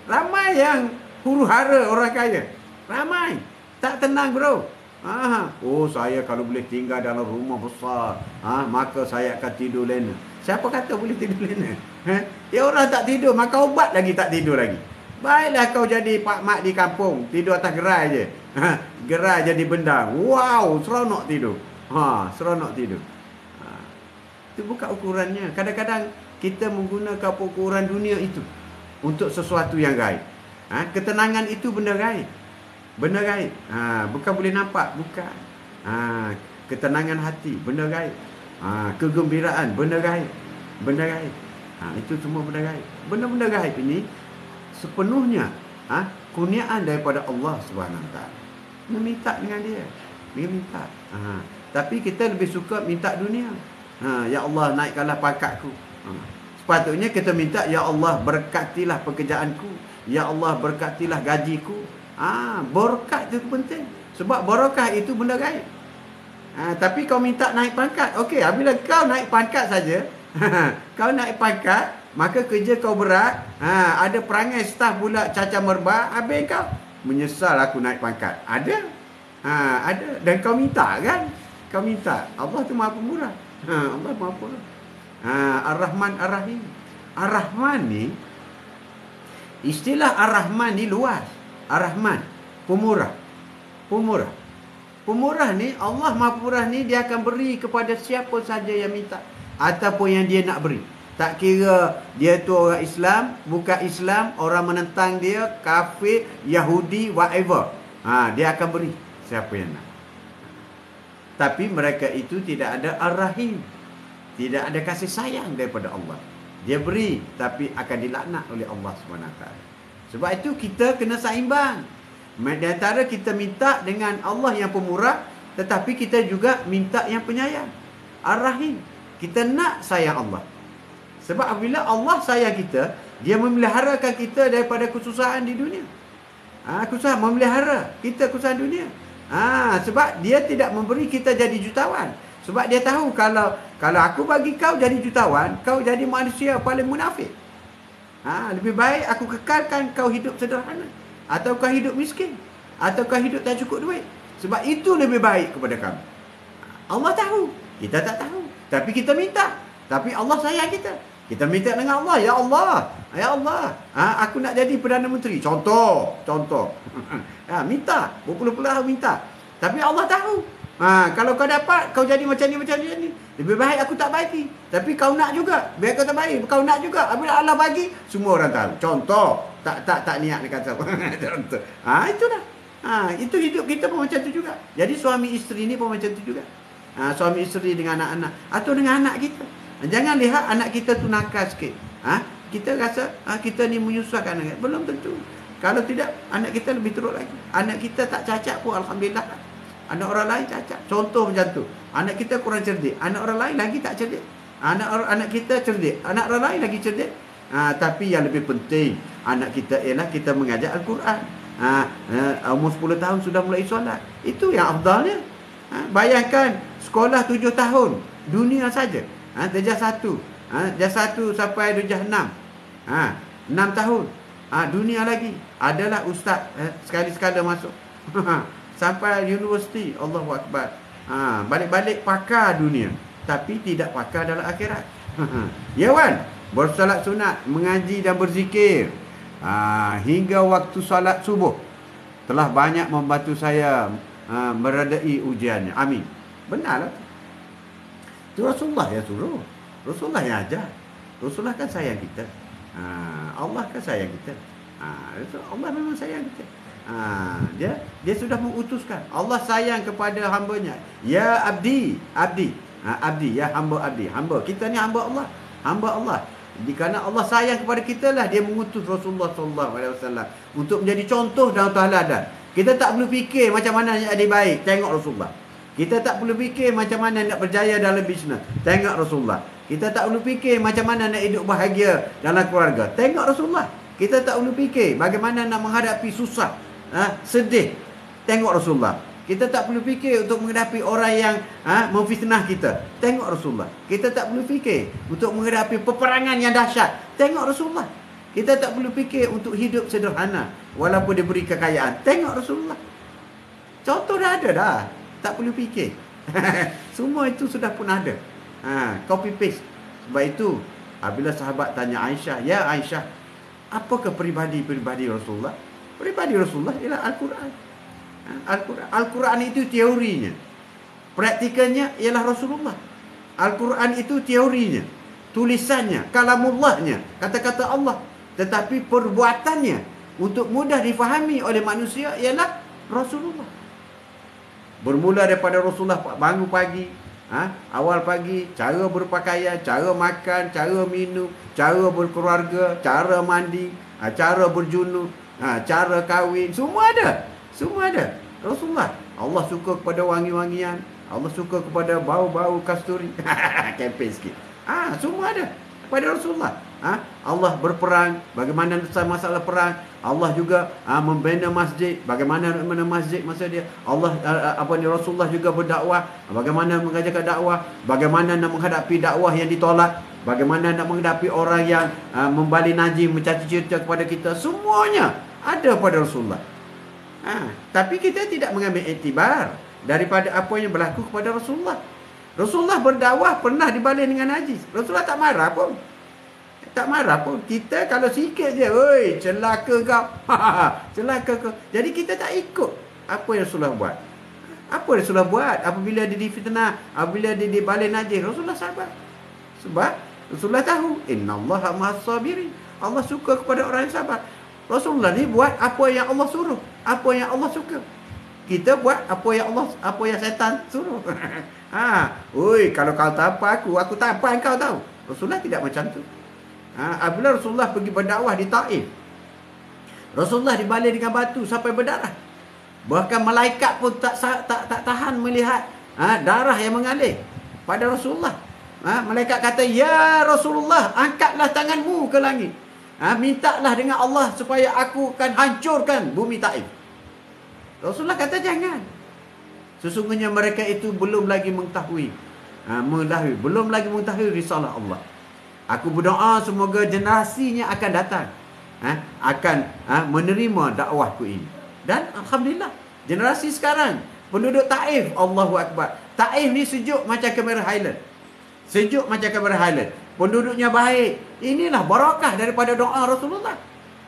Ramai yang huru-hara orang kaya. Ramai. Tak tenang bro. Oh, saya kalau boleh tinggal dalam rumah besar, maka saya akan tidur lena. Siapa kata boleh tidur lena? Ya orang tak tidur, maka ubat lagi tak tidur lagi. Baiklah kau jadi pak mak di kampung, tidur atas gerai je. Gerai jadi benda. Wow, seronok tidur. Seronok tidur. Itu bukan ukurannya. Kadang-kadang kita menggunakan ukuran dunia itu untuk sesuatu yang gaib. Ketenangan itu benda gaib. Benda gaib. Bukan boleh nampak, bukan. Ketenangan hati, benda gaib. Kegembiraan, benda gaib. Benda gaib. Itu semua benda gaib. Benda-benda gaib ini sepenuhnya kurniaan daripada Allah SWT. Meminta dengan dia. Dia minta. Tapi kita lebih suka minta dunia. Ya Allah, naikkanlah pangkatku. Sepatutnya kita minta, ya Allah berkatilah pekerjaanku, ya Allah berkatilah gajiku. Berkat itu penting. Sebab barakah itu benda gaib. Tapi kau minta naik pangkat. Okey, apabila kau naik pangkat saja, kau naik pangkat, maka kerja kau berat, ada perangai staf pula cacar merbak, habis kau menyesal aku naik pangkat. Ada. Ada. Dan kau minta kan? Kau minta. Allah tu Maha Pemurah. Allah Maha Pemurah. Ar-Rahman Ar-Rahim. Ar-Rahman ni, istilah Ar-Rahman ni luas. Ar-Rahman, pemurah. Pemurah. Pemurah ni, Allah Maha Pemurah ni, dia akan beri kepada siapa saja yang minta, ataupun yang dia nak beri. Tak kira dia tu orang Islam, bukan Islam, orang menentang dia, kafir, Yahudi, whatever. Dia akan beri siapa yang nak. Tapi mereka itu tidak ada Ar-Rahim, tidak ada kasih sayang daripada Allah. Dia beri, tapi akan dilaknat oleh Allah SWT. Sebab itu kita kena seimbang. Di antara kita minta dengan Allah yang pemurah, tetapi kita juga minta yang penyayang, Ar-Rahim. Kita nak sayang Allah. Sebab apabila Allah sayang kita, dia memeliharakan kita daripada kesusahan di dunia. Kesusahan, memelihara kita kesusahan dunia. Sebab dia tidak memberi kita jadi jutawan. Sebab dia tahu kalau aku bagi kau jadi jutawan, kau jadi manusia paling munafik. Lebih baik aku kekalkan kau hidup sederhana, atau kau hidup miskin, atau kau hidup tak cukup duit. Sebab itu lebih baik kepada kamu. Allah tahu, kita tak tahu, tapi kita minta. Tapi Allah sayang kita. Kita minta dengan Allah, ya Allah, ya Allah, aku nak jadi Perdana Menteri. Contoh. Minta, berpuluh-puluh tahun minta. Tapi Allah tahu, kalau kau dapat, kau jadi macam ni. Lebih baik aku tak bagi. Tapi kau nak juga, biar kau tak bagi, kau nak juga. Apabila Allah bagi, semua orang tahu. Contoh, tak niat dia kata. Contoh. Itulah. Itu hidup kita pun macam tu juga. Jadi suami isteri ni pun macam tu juga. Suami isteri dengan anak-anak, atau dengan anak kita. Jangan lihat anak kita tu nakal sikit. Kita rasa kita ni menyusahkan anak. Belum tentu. Kalau tidak, anak kita lebih teruk lagi. Anak kita tak cacat pun, alhamdulillah. Anak orang lain cacat. Contoh macam tu. Anak kita kurang cerdik, anak orang lain lagi tak cerdik. Anak kita cerdik, anak orang lain lagi cerdik. Tapi yang lebih penting, anak kita ialah kita mengajar Al-Quran. Umur 10 tahun sudah mulai solat. Itu yang afdalnya. Bayangkan sekolah 7 tahun, dunia saja. Darjah 1. Darjah 1 sampai darjah 6. 6 tahun. Dunia lagi. Adalah ustaz sekali-sekala masuk. Sampai universiti. Allahu Akbar. Balik-balik pakar dunia, tapi tidak pakar dalam akhirat. Ya wan, bersolat sunat, mengaji dan berzikir hingga waktu solat subuh telah banyak membantu saya meredai ujiannya. Amin. Benarlah. Itu Rasulullah yang suruh. Rasulullah yang ajar. Rasulullah kan sayang kita. Allah kan sayang kita. Allah memang sayang kita. Dia sudah mengutuskan. Allah sayang kepada hambanya. Ya abdi, abdi. Abdi, ya hamba abdi. Hamba. Kita ni hamba Allah. Hamba Allah. Kerana Allah sayang kepada kita lah, dia mengutus Rasulullah SAW untuk menjadi contoh dan tauladan. Kita tak perlu fikir macam mana nak jadi baik, tengok Rasulullah. Kita tak perlu fikir macam mana nak berjaya dalam bisnes, tengok Rasulullah. Kita tak perlu fikir macam mana nak hidup bahagia dalam keluarga, tengok Rasulullah. Kita tak perlu fikir bagaimana nak menghadapi susah, sedih, tengok Rasulullah. Kita tak perlu fikir untuk menghadapi orang yang memfitnah kita, tengok Rasulullah. Kita tak perlu fikir untuk menghadapi peperangan yang dahsyat, tengok Rasulullah. Kita tak perlu fikir untuk hidup sederhana walaupun diberi kekayaan, tengok Rasulullah. Contoh dah ada dah. Tak perlu fikir. Semua itu sudah pun ada. Copy paste. Sebab itu apabila sahabat tanya Aisyah, ya Aisyah, apakah peribadi Rasulullah? Peribadi Rasulullah ialah Al-Quran. Al-Quran itu teorinya. Praktikannya ialah Rasulullah. Al-Quran itu teorinya, tulisannya, kalamullahnya, kata-kata Allah. Tetapi perbuatannya untuk mudah difahami oleh manusia ialah Rasulullah. Bermula daripada Rasulullah bangun pagi, awal pagi, cara berpakaian, cara makan, cara minum, cara berkeluarga, cara mandi, cara berjunub, cara kahwin, semua ada. Semua ada. Rasulullah. Allah suka kepada wangi-wangian, Allah suka kepada bau-bau kasturi. Kempen sikit. Semua ada. kepada Rasulullah. Allah berperang, bagaimana masalah perang. Allah juga membina masjid, bagaimana membina masjid masa dia. Rasulullah juga berdakwah, bagaimana mengajarkan dakwah, bagaimana nak menghadapi dakwah yang ditolak, bagaimana nak menghadapi orang yang membalik najis, mencaci cerita kepada kita. Semuanya ada pada Rasulullah. Tapi kita tidak mengambil iktibar daripada apa yang berlaku kepada Rasulullah. Rasulullah berdakwah pernah dibalik dengan najis. Rasulullah tak marah pun. Tak marah pun. Kita kalau sikit je, oi, celaka kau. Celaka kau. Jadi kita tak ikut apa yang Rasulullah buat. Apa yang Rasulullah buat apabila dia difitnah, apabila dia dibalik najis, Rasulullah sabar. Sebab Rasulullah tahu, innallaha ma'as sabirin. Allah suka kepada orang yang sabar. Rasulullah ni buat apa yang Allah suruh, apa yang Allah suka. Kita buat apa yang setan suruh. Oi, kalau kau tampar aku tampar kau tahu. Rasulullah tidak macam tu. Apabila Rasulullah pergi berdakwah di Taif, Rasulullah dibalai dengan batu sampai berdarah. Bahkan malaikat pun tak tahan melihat darah yang mengalir pada Rasulullah. Malaikat kata, "Ya Rasulullah, angkatlah tanganmu ke langit. Mintalah dengan Allah supaya aku akan hancurkan bumi Taif." Rasulullah kata, "Jangan. Sesungguhnya mereka itu belum lagi mengetahui belum lagi mengetahui risalah Allah. Aku berdoa semoga generasinya akan datang akan menerima dakwahku ini." Dan alhamdulillah, generasi sekarang penduduk Taif, Allahu Akbar. Taif ni sejuk macam Cameron Highland. Sejuk macam Cameron Highland. Penduduknya baik. Inilah barakah daripada doa Rasulullah.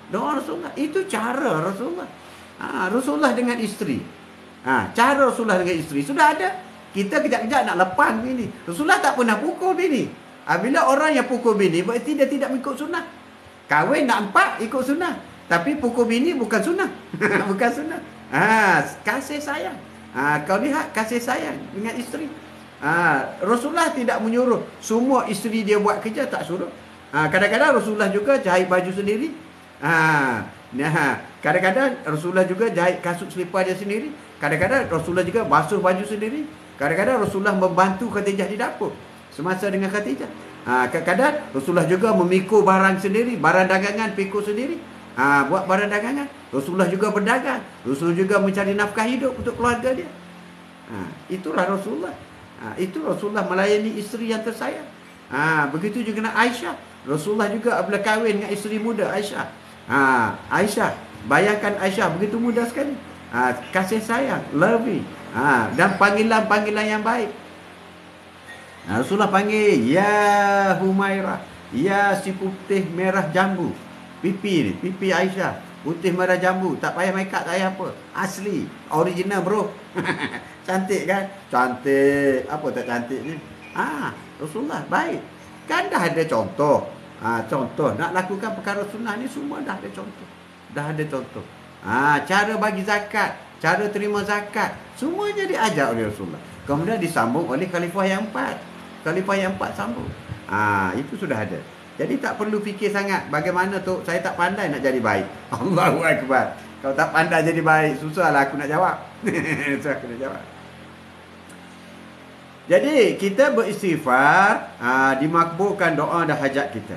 Doa Rasulullah. Itu cara Rasulullah. Rasulullah dengan isteri. Cara Rasulullah dengan isteri sudah ada. Kita kejap-kejap nak lepas bini. Rasulullah tak pernah pukul bini. Bila orang yang pukul bini, berarti dia tidak mengikut sunnah. Kahwin nak 4 ikut sunnah. Tapi pukul bini bukan sunnah. Bukan sunnah. Kasih sayang. Kau lihat kasih sayang dengan isteri. Rasulullah tidak menyuruh semua isteri dia buat kerja, tak suruh. Kadang-kadang Rasulullah juga jahit baju sendiri. Kadang-kadang Rasulullah juga jahit kasut selipar dia sendiri. Kadang-kadang Rasulullah juga basuh baju sendiri. Kadang-kadang Rasulullah membantu Khadijah di dapur semasa dengan Khadijah. Kadang-kadang Rasulullah juga memikul barang sendiri, barang dagangan pikul sendiri. Buat barang dagangan. Rasulullah juga berdagang. Rasulullah juga mencari nafkah hidup untuk keluarga dia. Itulah Rasulullah. Itu Rasulullah melayani isteri yang tersayang. Begitu juga dengan Aisyah. Rasulullah juga apabila kahwin dengan isteri muda Aisyah. Aisyah, bayangkan Aisyah begitu muda sekali. Kasih sayang, loving. Dan panggilan-panggilan yang baik. Rasulullah panggil, "Ya Humairah, ya si putih merah jambu." Pipi ni, pipi Aisyah, putih merah jambu, tak payah make up, tak payah apa. Asli, original bro. Cantik kan? Cantik. Apa tak cantik ni? Rasulullah baik. Kan dah ada contoh. Contoh nak lakukan perkara sunnah ni semua dah ada contoh. Dah ada contoh. Cara bagi zakat, cara terima zakat, semuanya diajar oleh Rasulullah. Kemudian disambung oleh khalifah yang 4. Khalifah yang 4 sambung. Itu sudah ada. Jadi tak perlu fikir sangat bagaimana tu saya tak pandai nak jadi baik. Allahu Akbar. Kalau tak pandai jadi baik, susahlah aku nak jawab. Susah aku nak jawab. Jadi kita beristighfar, dimakbulkan doa dan hajat kita.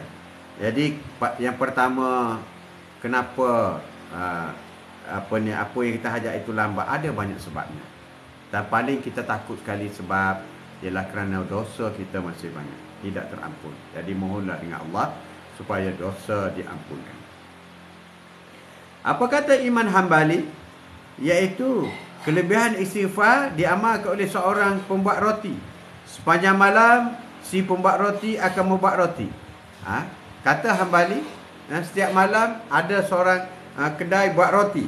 Jadi yang pertama, kenapa apa yang kita hajat itu lambat? Ada banyak sebabnya. Dan paling kita takut sekali sebab ialah kerana dosa kita masih banyak, tidak terampun. Jadi mohonlah dengan Allah supaya dosa diampunkan. Apa kata Imam Hambali? Iaitu kelebihan istighfar diamalkan oleh seorang pembuat roti. Sepanjang malam si pembuat roti akan membuat roti. Kata Hambali, setiap malam ada seorang kedai buat roti.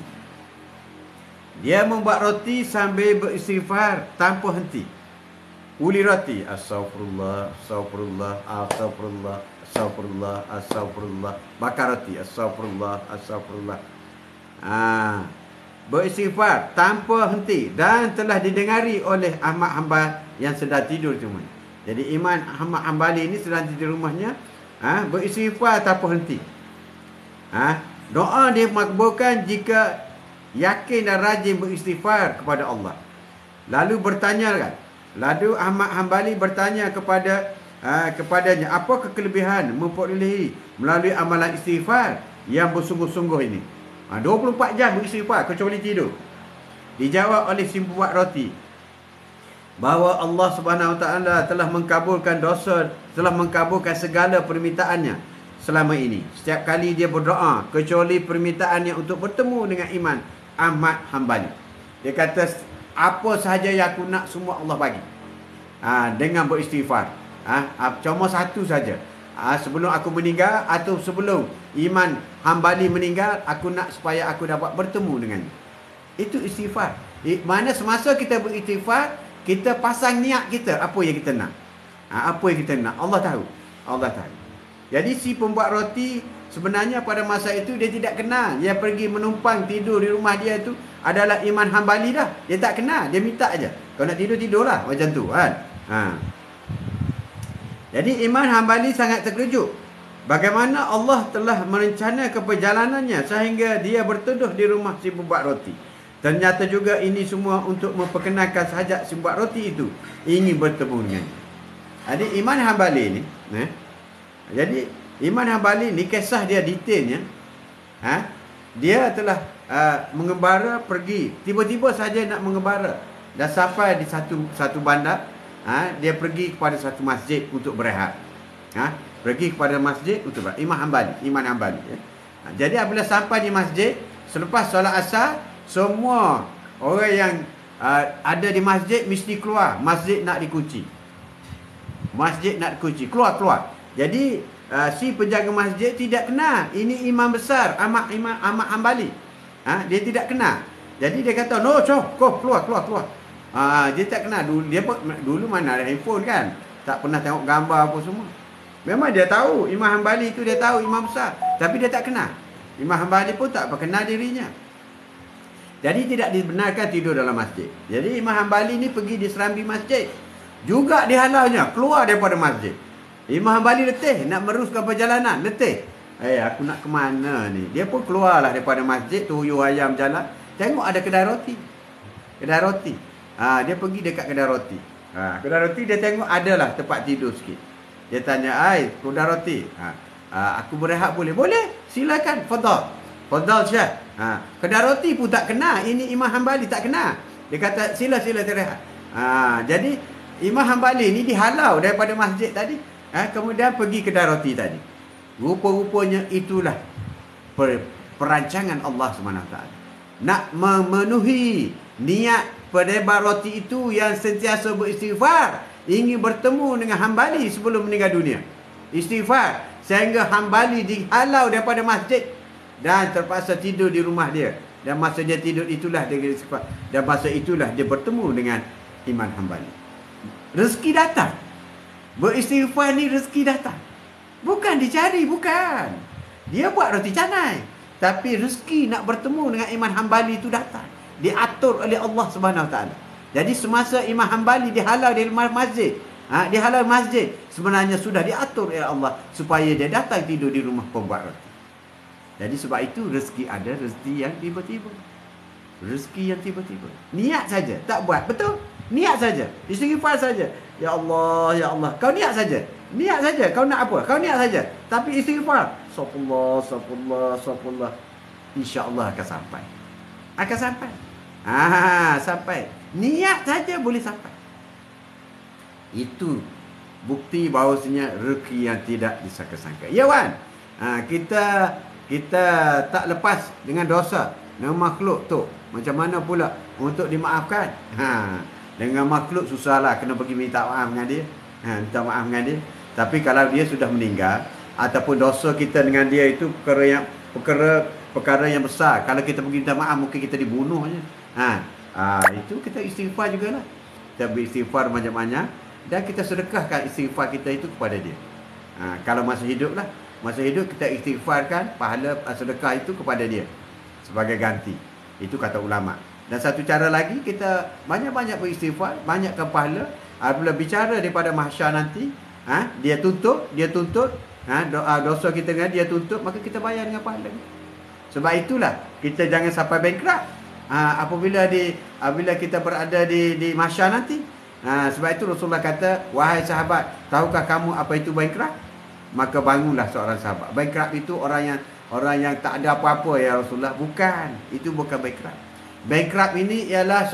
Dia membuat roti sambil beristighfar tanpa henti. Uli roti, astaghfirullah, astaghfirullah, astaghfirullah, astaghfirullah, astaghfirullah. Bakar roti, astaghfirullah, astaghfirullah. Beristighfar tanpa henti dan telah didengari oleh Ahmad Hanbal yang sedang tidur cuma. Jadi Imam Ahmad Hanbali ini sedang tidur rumahnya, beristighfar tanpa henti. Doa dia makbulkan jika yakin dan rajin beristighfar kepada Allah. Lalu Ahmad Hanbali bertanya kepada kepadanya. Apa kekelebihan memperolehi melalui amalan istighfar yang bersungguh-sungguh ini? 24 jam beristighfar kecuali tidur. Dijawab oleh si pembuat roti bahawa Allah Subhanahu Wa Taala telah mengkabulkan dosa, telah mengkabulkan segala permintaannya selama ini. Setiap kali dia berdoa, kecuali permintaannya untuk bertemu dengan Imam Ahmad Hanbali. Dia kata, apa sahaja yang aku nak semua Allah bagi. Dengan beristighfar. Cuma satu saja. Sebelum aku meninggal atau sebelum Imam Hanbali meninggal, aku nak supaya aku dapat bertemu dengannya. Itu istighfar. Mana semasa kita beristighfar, kita pasang niat kita apa yang kita nak. Apa yang kita nak, Allah tahu. Allah tahu. Jadi si pembuat roti sebenarnya pada masa itu dia tidak kenal. Dia pergi menumpang tidur di rumah dia itu adalah Imam Hanbali dah. Dia tak kenal, dia minta aja. Kalau nak tidur, tidurlah macam tu kan. Jadi Imam Hanbali sangat terkejut bagaimana Allah telah merencanakan perjalanannya sehingga dia berteduh di rumah si pembuat roti. Ternyata juga ini semua untuk memperkenalkan sahaja si pembuat roti itu ingin bertemu dengannya. Jadi Imam Hanbali ni, jadi Imam Hanbali ni kisah dia detailnya. Dia telah mengembara pergi, tiba-tiba saja nak mengembara dan sampai di satu bandar. Dia pergi kepada satu masjid untuk berehat. Pergi kepada masjid untuk berehat. Imam Hanbali. Jadi apabila sampai di masjid, selepas solat asar, semua orang yang ada di masjid mesti keluar. Masjid nak dikunci. Keluar. Jadi si penjaga masjid tidak kenal ini imam besar Ahmad Hanbali. Dia tidak kenal. Jadi dia kata, "No, kau keluar." Dia tak kenal dulu mana ada handphone kan. Tak pernah tengok gambar apa semua. Memang dia tahu Imam Hanbali itu, dia tahu imam besar, tapi dia tak kenal. Imam Hanbali pun tak kenal dirinya. Jadi tidak dibenarkan tidur dalam masjid. Jadi Imam Hanbali ni pergi di serambi masjid. Juga dihalaunya keluar daripada masjid. Imam Hanbali letih nak meneruskan perjalanan, letih. Aku nak ke mana ni? Dia pun keluarlah daripada masjid, tuyul ayam jalan, tengok ada kedai roti. Dia pergi dekat kedai roti. Kedai roti dia tengok adalah tempat tidur sikit. Dia tanya, kedai roti, aku berehat boleh? Boleh, silakan, fadal Syekh. Kedai roti pun tak kenal, ini Imam Hanbali tak kenal. Dia kata, sila rehat. Jadi Imam Hanbali ni dihalau daripada masjid tadi. Kemudian pergi kedai roti tadi. Rupa-rupanya itulah perancangan Allah SWT. Nak memenuhi niat penebar roti itu yang sentiasa beristighfar, ingin bertemu dengan Hanbali sebelum meninggal dunia. Istighfar sehingga Hanbali dihalau daripada masjid dan terpaksa tidur di rumah dia. Dan masa dia tidur itulah dia istighfar. Dan masa itulah dia bertemu dengan Imam Hanbali. Rezeki datang. Beristighfar ni rezeki datang. Bukan dicari, bukan. Dia buat roti canai, tapi rezeki nak bertemu dengan Imam Hanbali itu datang. Diatur oleh Allah Subhanahu Wa Taala. Jadi semasa Imam Hanbali dihalau dari masjid, dihalau masjid, sebenarnya sudah diatur oleh Allah supaya dia datang tidur di rumah pembuat roti. Jadi sebab itu rezeki ada, rezeki yang tiba-tiba. Niat saja, tak buat, betul? Niat saja, istighfar saja. Ya Allah, kau niat saja. Kau nak apa? Kau niat saja. Tapi istighfar, Astagfirullah. InsyaAllah akan sampai. Sampai. Niat saja boleh sampai. Itu bukti bahawasanya rezeki yang tidak disangka-sangka. Ya Wan, kita tak lepas dengan dosa, dengan makhluk tu. Macam mana pula untuk dimaafkan? Dengan makhluk susahlah, kena pergi minta maaf dengan dia. Minta maaf dengan dia. Tapi kalau dia sudah meninggal, ataupun dosa kita dengan dia itu perkara yang besar. Kalau kita pergi minta maaf, mungkin kita dibunuh je. Itu kita istighfar jugalah. Kita beristighfar banyak-banyak dan kita sedekahkan istighfar kita itu kepada dia. Kalau masa hidup lah, masa hidup kita istighfarkan pahala sedekah itu kepada dia sebagai ganti. Itu kata ulama. Dan satu cara lagi, kita banyak-banyak beristighfar, banyakkan pahala. Apabila bicara daripada mahsyar nanti, dia tuntut, dosa kita dengan dia tuntut, maka kita bayar dengan pahala. Sebab itulah kita jangan sampai bankrupt. Apabila kita berada di mahsyar nanti, Sebab itu Rasulullah kata, wahai sahabat, tahukah kamu apa itu bankrupt? Maka bangunlah seorang sahabat. Bankrupt itu orang yang tak ada apa-apa ya Rasulullah. Bukan, itu bukan bankrupt. Bankrupt ini ialah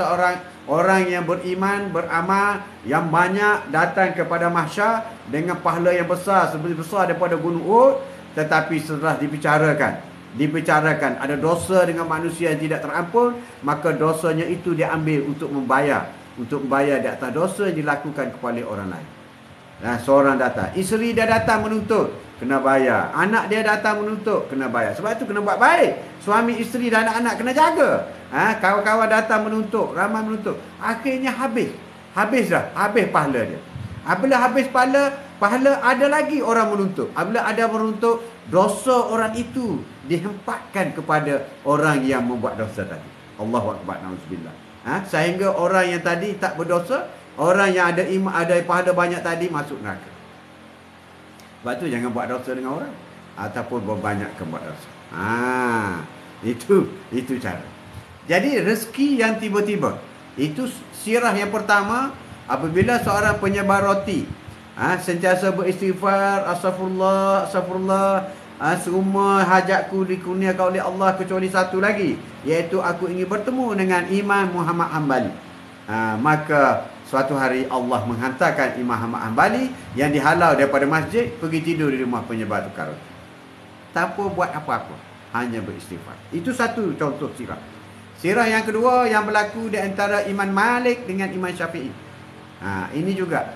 orang yang beriman, beramal, yang banyak datang kepada mahsyar dengan pahala yang besar, seperti besar daripada gunung Uhud. Tetapi setelah dibicarakan ada dosa dengan manusia yang tidak terampun, maka dosanya itu diambil untuk membayar di atas dosa yang dilakukan kepada orang lain. Seorang datang, isteri dia datang menuntut, kena bayar. Anak dia datang menuntut, kena bayar. Sebab itu kena buat baik. Suami, isteri dan anak-anak kena jaga. Kawan-kawan datang menuntut, ramai menuntut. Akhirnya habis pahala dia. Apabila habis pahala ada lagi orang menuntut. Apabila ada menuntut, dosa orang itu dihempatkan kepada orang yang membuat dosa tadi. Allahu Akbar, na'udzubillah. Sehingga orang yang tadi tak berdosa, orang yang ada iman, ada pahala banyak tadi masuk neraka. Sebab tu jangan buat dosa dengan orang ataupun berbanyakkan buat dosa. Itu cara. Jadi rezeki yang tiba-tiba, itu sirah yang pertama. Apabila seorang penyebar roti sentiasa beristighfar, astagfirullah, semua hajatku dikurniakan oleh Allah kecuali satu lagi, iaitu aku ingin bertemu dengan Imam Muhammad Hambali. Maka suatu hari Allah menghantarkan Imam Muhammad Hambali yang dihalau daripada masjid pergi tidur di rumah penyebar tukar roti. Tanpa buat apa-apa, hanya beristighfar. Itu satu contoh sirah. Sirah yang kedua yang berlaku di antara Imam Malik dengan Imam Syafi'i. Ini juga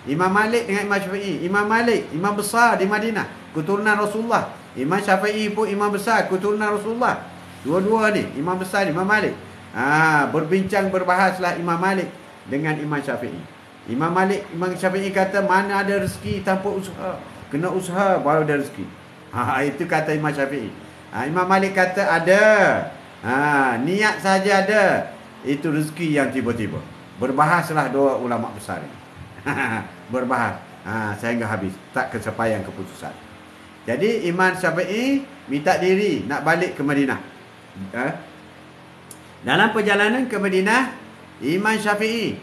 Imam Malik dengan Imam Syafi'i. Imam Malik, imam besar di Madinah, keturunan Rasulullah. Imam Syafi'i pun imam besar, keturunan Rasulullah. Dua-dua ni imam besar, Imam Malik. Berbahaslah Imam Malik dengan Imam Syafi'i. Imam Syafi'i kata, mana ada rezeki tanpa usaha? Kena usaha baru ada rezeki. Itu kata Imam Syafi'i. Imam Malik kata ada. Niat saja ada, itu rezeki yang tiba-tiba. Berbahaslah dua ulama besar ini. Berbahas sehingga habis, tak kesampaian keputusan. Jadi Imam Syafi'i minta diri nak balik ke Madinah. Dalam perjalanan ke Madinah, Imam Syafi'i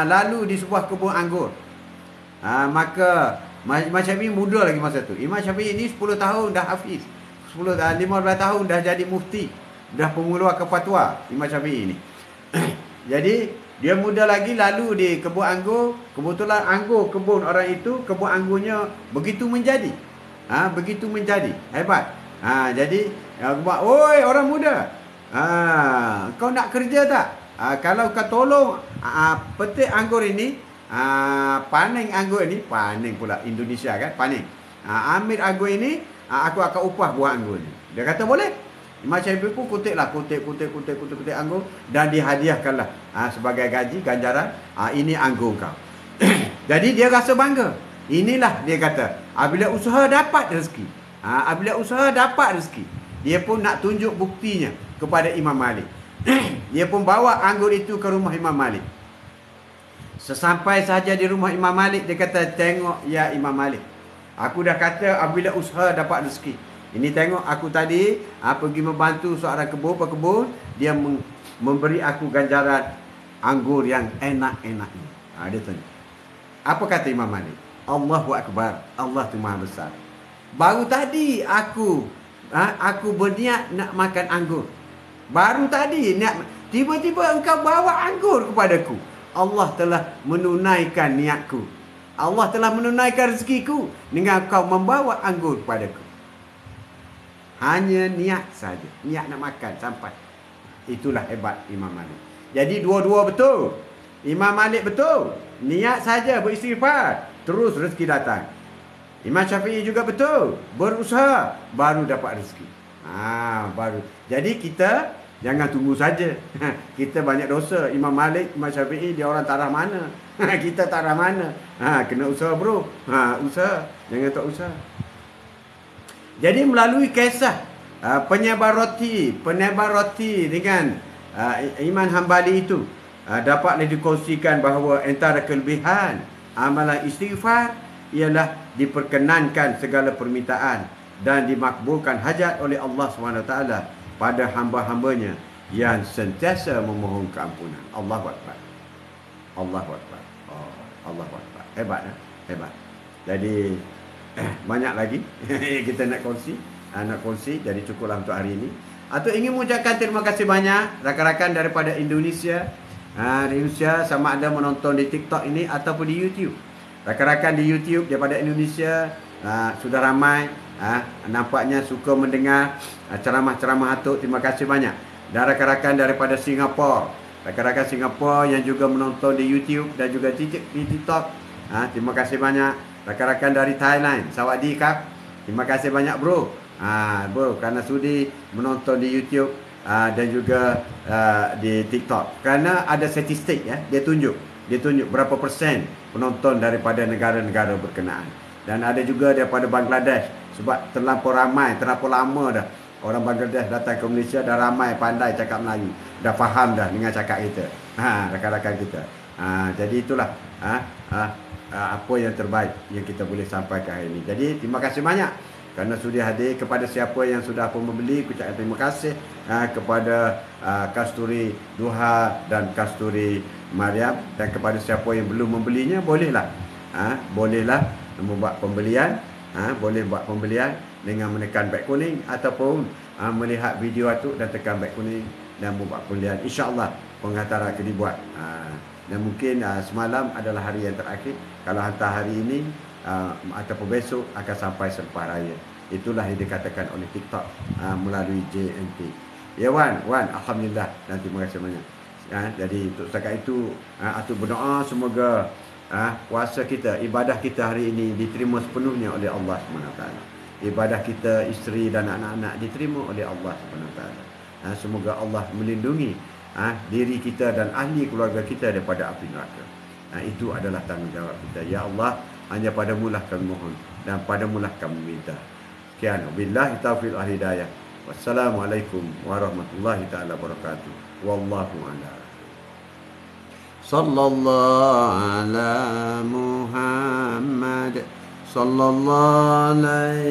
lalu di sebuah kebun anggur. Maka Imam Syafi'i muda lagi masa tu. Imam Syafi'i ni 10 tahun dah hafiz, 15 tahun dah jadi mufti, dah mengeluarkan fatwa Imam Syafi'i ni. Jadi dia muda lagi, lalu di kebun anggur. Kebetulan anggur kebun orang itu, kebun anggurnya begitu menjadi. Begitu menjadi. Hebat. Jadi oi orang muda, kau nak kerja tak? Kalau kau tolong petik anggur ini, panen anggur ini, panen pula Indonesia kan, panen. Ambil anggur ini, aku akan upah buah anggur ini. Dia kata boleh. Imam Syafi'i pun kutip anggur dan dihadiahkanlah sebagai gaji, ganjaran. Ini anggur kau. Jadi dia rasa bangga. Inilah dia kata, apabila usaha dapat rezeki. Dia pun nak tunjuk buktinya kepada Imam Malik. Dia pun bawa anggur itu ke rumah Imam Malik. Sesampai saja di rumah Imam Malik, dia kata, tengok ya Imam Malik, aku dah kata apabila usaha dapat rezeki. Ini tengok, aku tadi pergi membantu seorang pekebun, dia memberi aku ganjaran anggur yang enak-enak ini. Dia tanya. Apa kata Imam Malik? Allahu Akbar, Allah tu Maha Besar. Baru tadi aku berniat nak makan anggur. Baru tadi tiba-tiba engkau bawa anggur kepadaku. Allah telah menunaikan niatku. Allah telah menunaikan rezekiku dengan kau membawa anggur kepadaku. Hanya niat saja, niat nak makan sampai. Itulah hebat Imam Malik. Jadi dua-dua betul. Imam Malik betul, niat saja beristighfar, terus rezeki datang. Imam Syafi'i juga betul, berusaha baru dapat rezeki. Baru. Jadi kita jangan tunggu saja. Kita banyak dosa. Imam Malik, Imam Syafi'i, dia orang taraf mana? Kita taraf mana? Kena usaha bro. Usaha, jangan tak usaha. Jadi melalui kisah penyebar roti dengan Imam Hambali itu, dapatlah dikongsikan bahawa antara kelebihan amalan istighfar ialah diperkenankan segala permintaan dan dimakbulkan hajat oleh Allah SWT pada hamba-hambanya yang sentiasa memohon keampunan. Allahu Akbar. Allahu Akbar. Oh, Allahu Akbar. Hebat ya? Hebat. Jadi banyak lagi kita nak kongsi, jadi cukuplah untuk hari ini. Atau ingin mengucapkan terima kasih banyak rakan-rakan daripada Indonesia. Indonesia sama ada menonton di TikTok ini ataupun di YouTube. Rakan-rakan di YouTube daripada Indonesia sudah ramai, nampaknya suka mendengar ceramah-ceramah Atuk. Terima kasih banyak. Dan rakan-rakan daripada Singapura, rakan-rakan Singapura yang juga menonton di YouTube dan juga di TikTok, terima kasih banyak. Rakan-rakan dari Thailand, Sawadee Kap, terima kasih banyak bro. Bro, kerana sudi menonton di YouTube dan juga di TikTok. Kerana ada statistik ya, dia tunjuk berapa persen penonton daripada negara-negara berkenaan. Dan ada juga daripada Bangladesh, sebab terlampau ramai, terlampau lama dah orang Bangladesh datang ke Malaysia, dah ramai pandai cakap Melayu, dah faham dah dengan cakap kita, rakan-rakan kita. Jadi itulah apa yang terbaik yang kita boleh sampaikan hari ini. Jadi terima kasih banyak kerana sudi hadir. Kepada siapa yang sudah pun membeli, ucapkan terima kasih kepada Kasturi Duha dan Kasturi Mariam. Dan kepada siapa yang belum membelinya, bolehlah membuat pembelian, boleh buat pembelian dengan menekan beg kuning ataupun melihat video Atuk dan tekan beg kuning dan membuat pembelian. InsyaAllah penghantaran akan dibuat. Dan mungkin semalam adalah hari yang terakhir. Kalau hantar hari ini ataupun besok akan sampai selepas raya. Itulah yang dikatakan oleh TikTok melalui JNT. Ya Wan, Alhamdulillah. Dan terima kasih banyak. Jadi untuk setakat itu Atuk berdoa semoga puasa kita, ibadah kita hari ini diterima sepenuhnya oleh Allah SWT. Ibadah kita, isteri dan anak-anak diterima oleh Allah SWT. Semoga Allah melindungi diri kita dan ahli keluarga kita daripada api neraka. Itu adalah tanggungjawab kita. Ya Allah, hanya padamulah kami mohon dan padamulah kami minta. Sekian, billahi taufiq wal hidayah. Wassalamualaikum warahmatullahi taala wabarakatuh. Wallahu a'lam. Sallallahu ala Muhammad sallallahu alaihi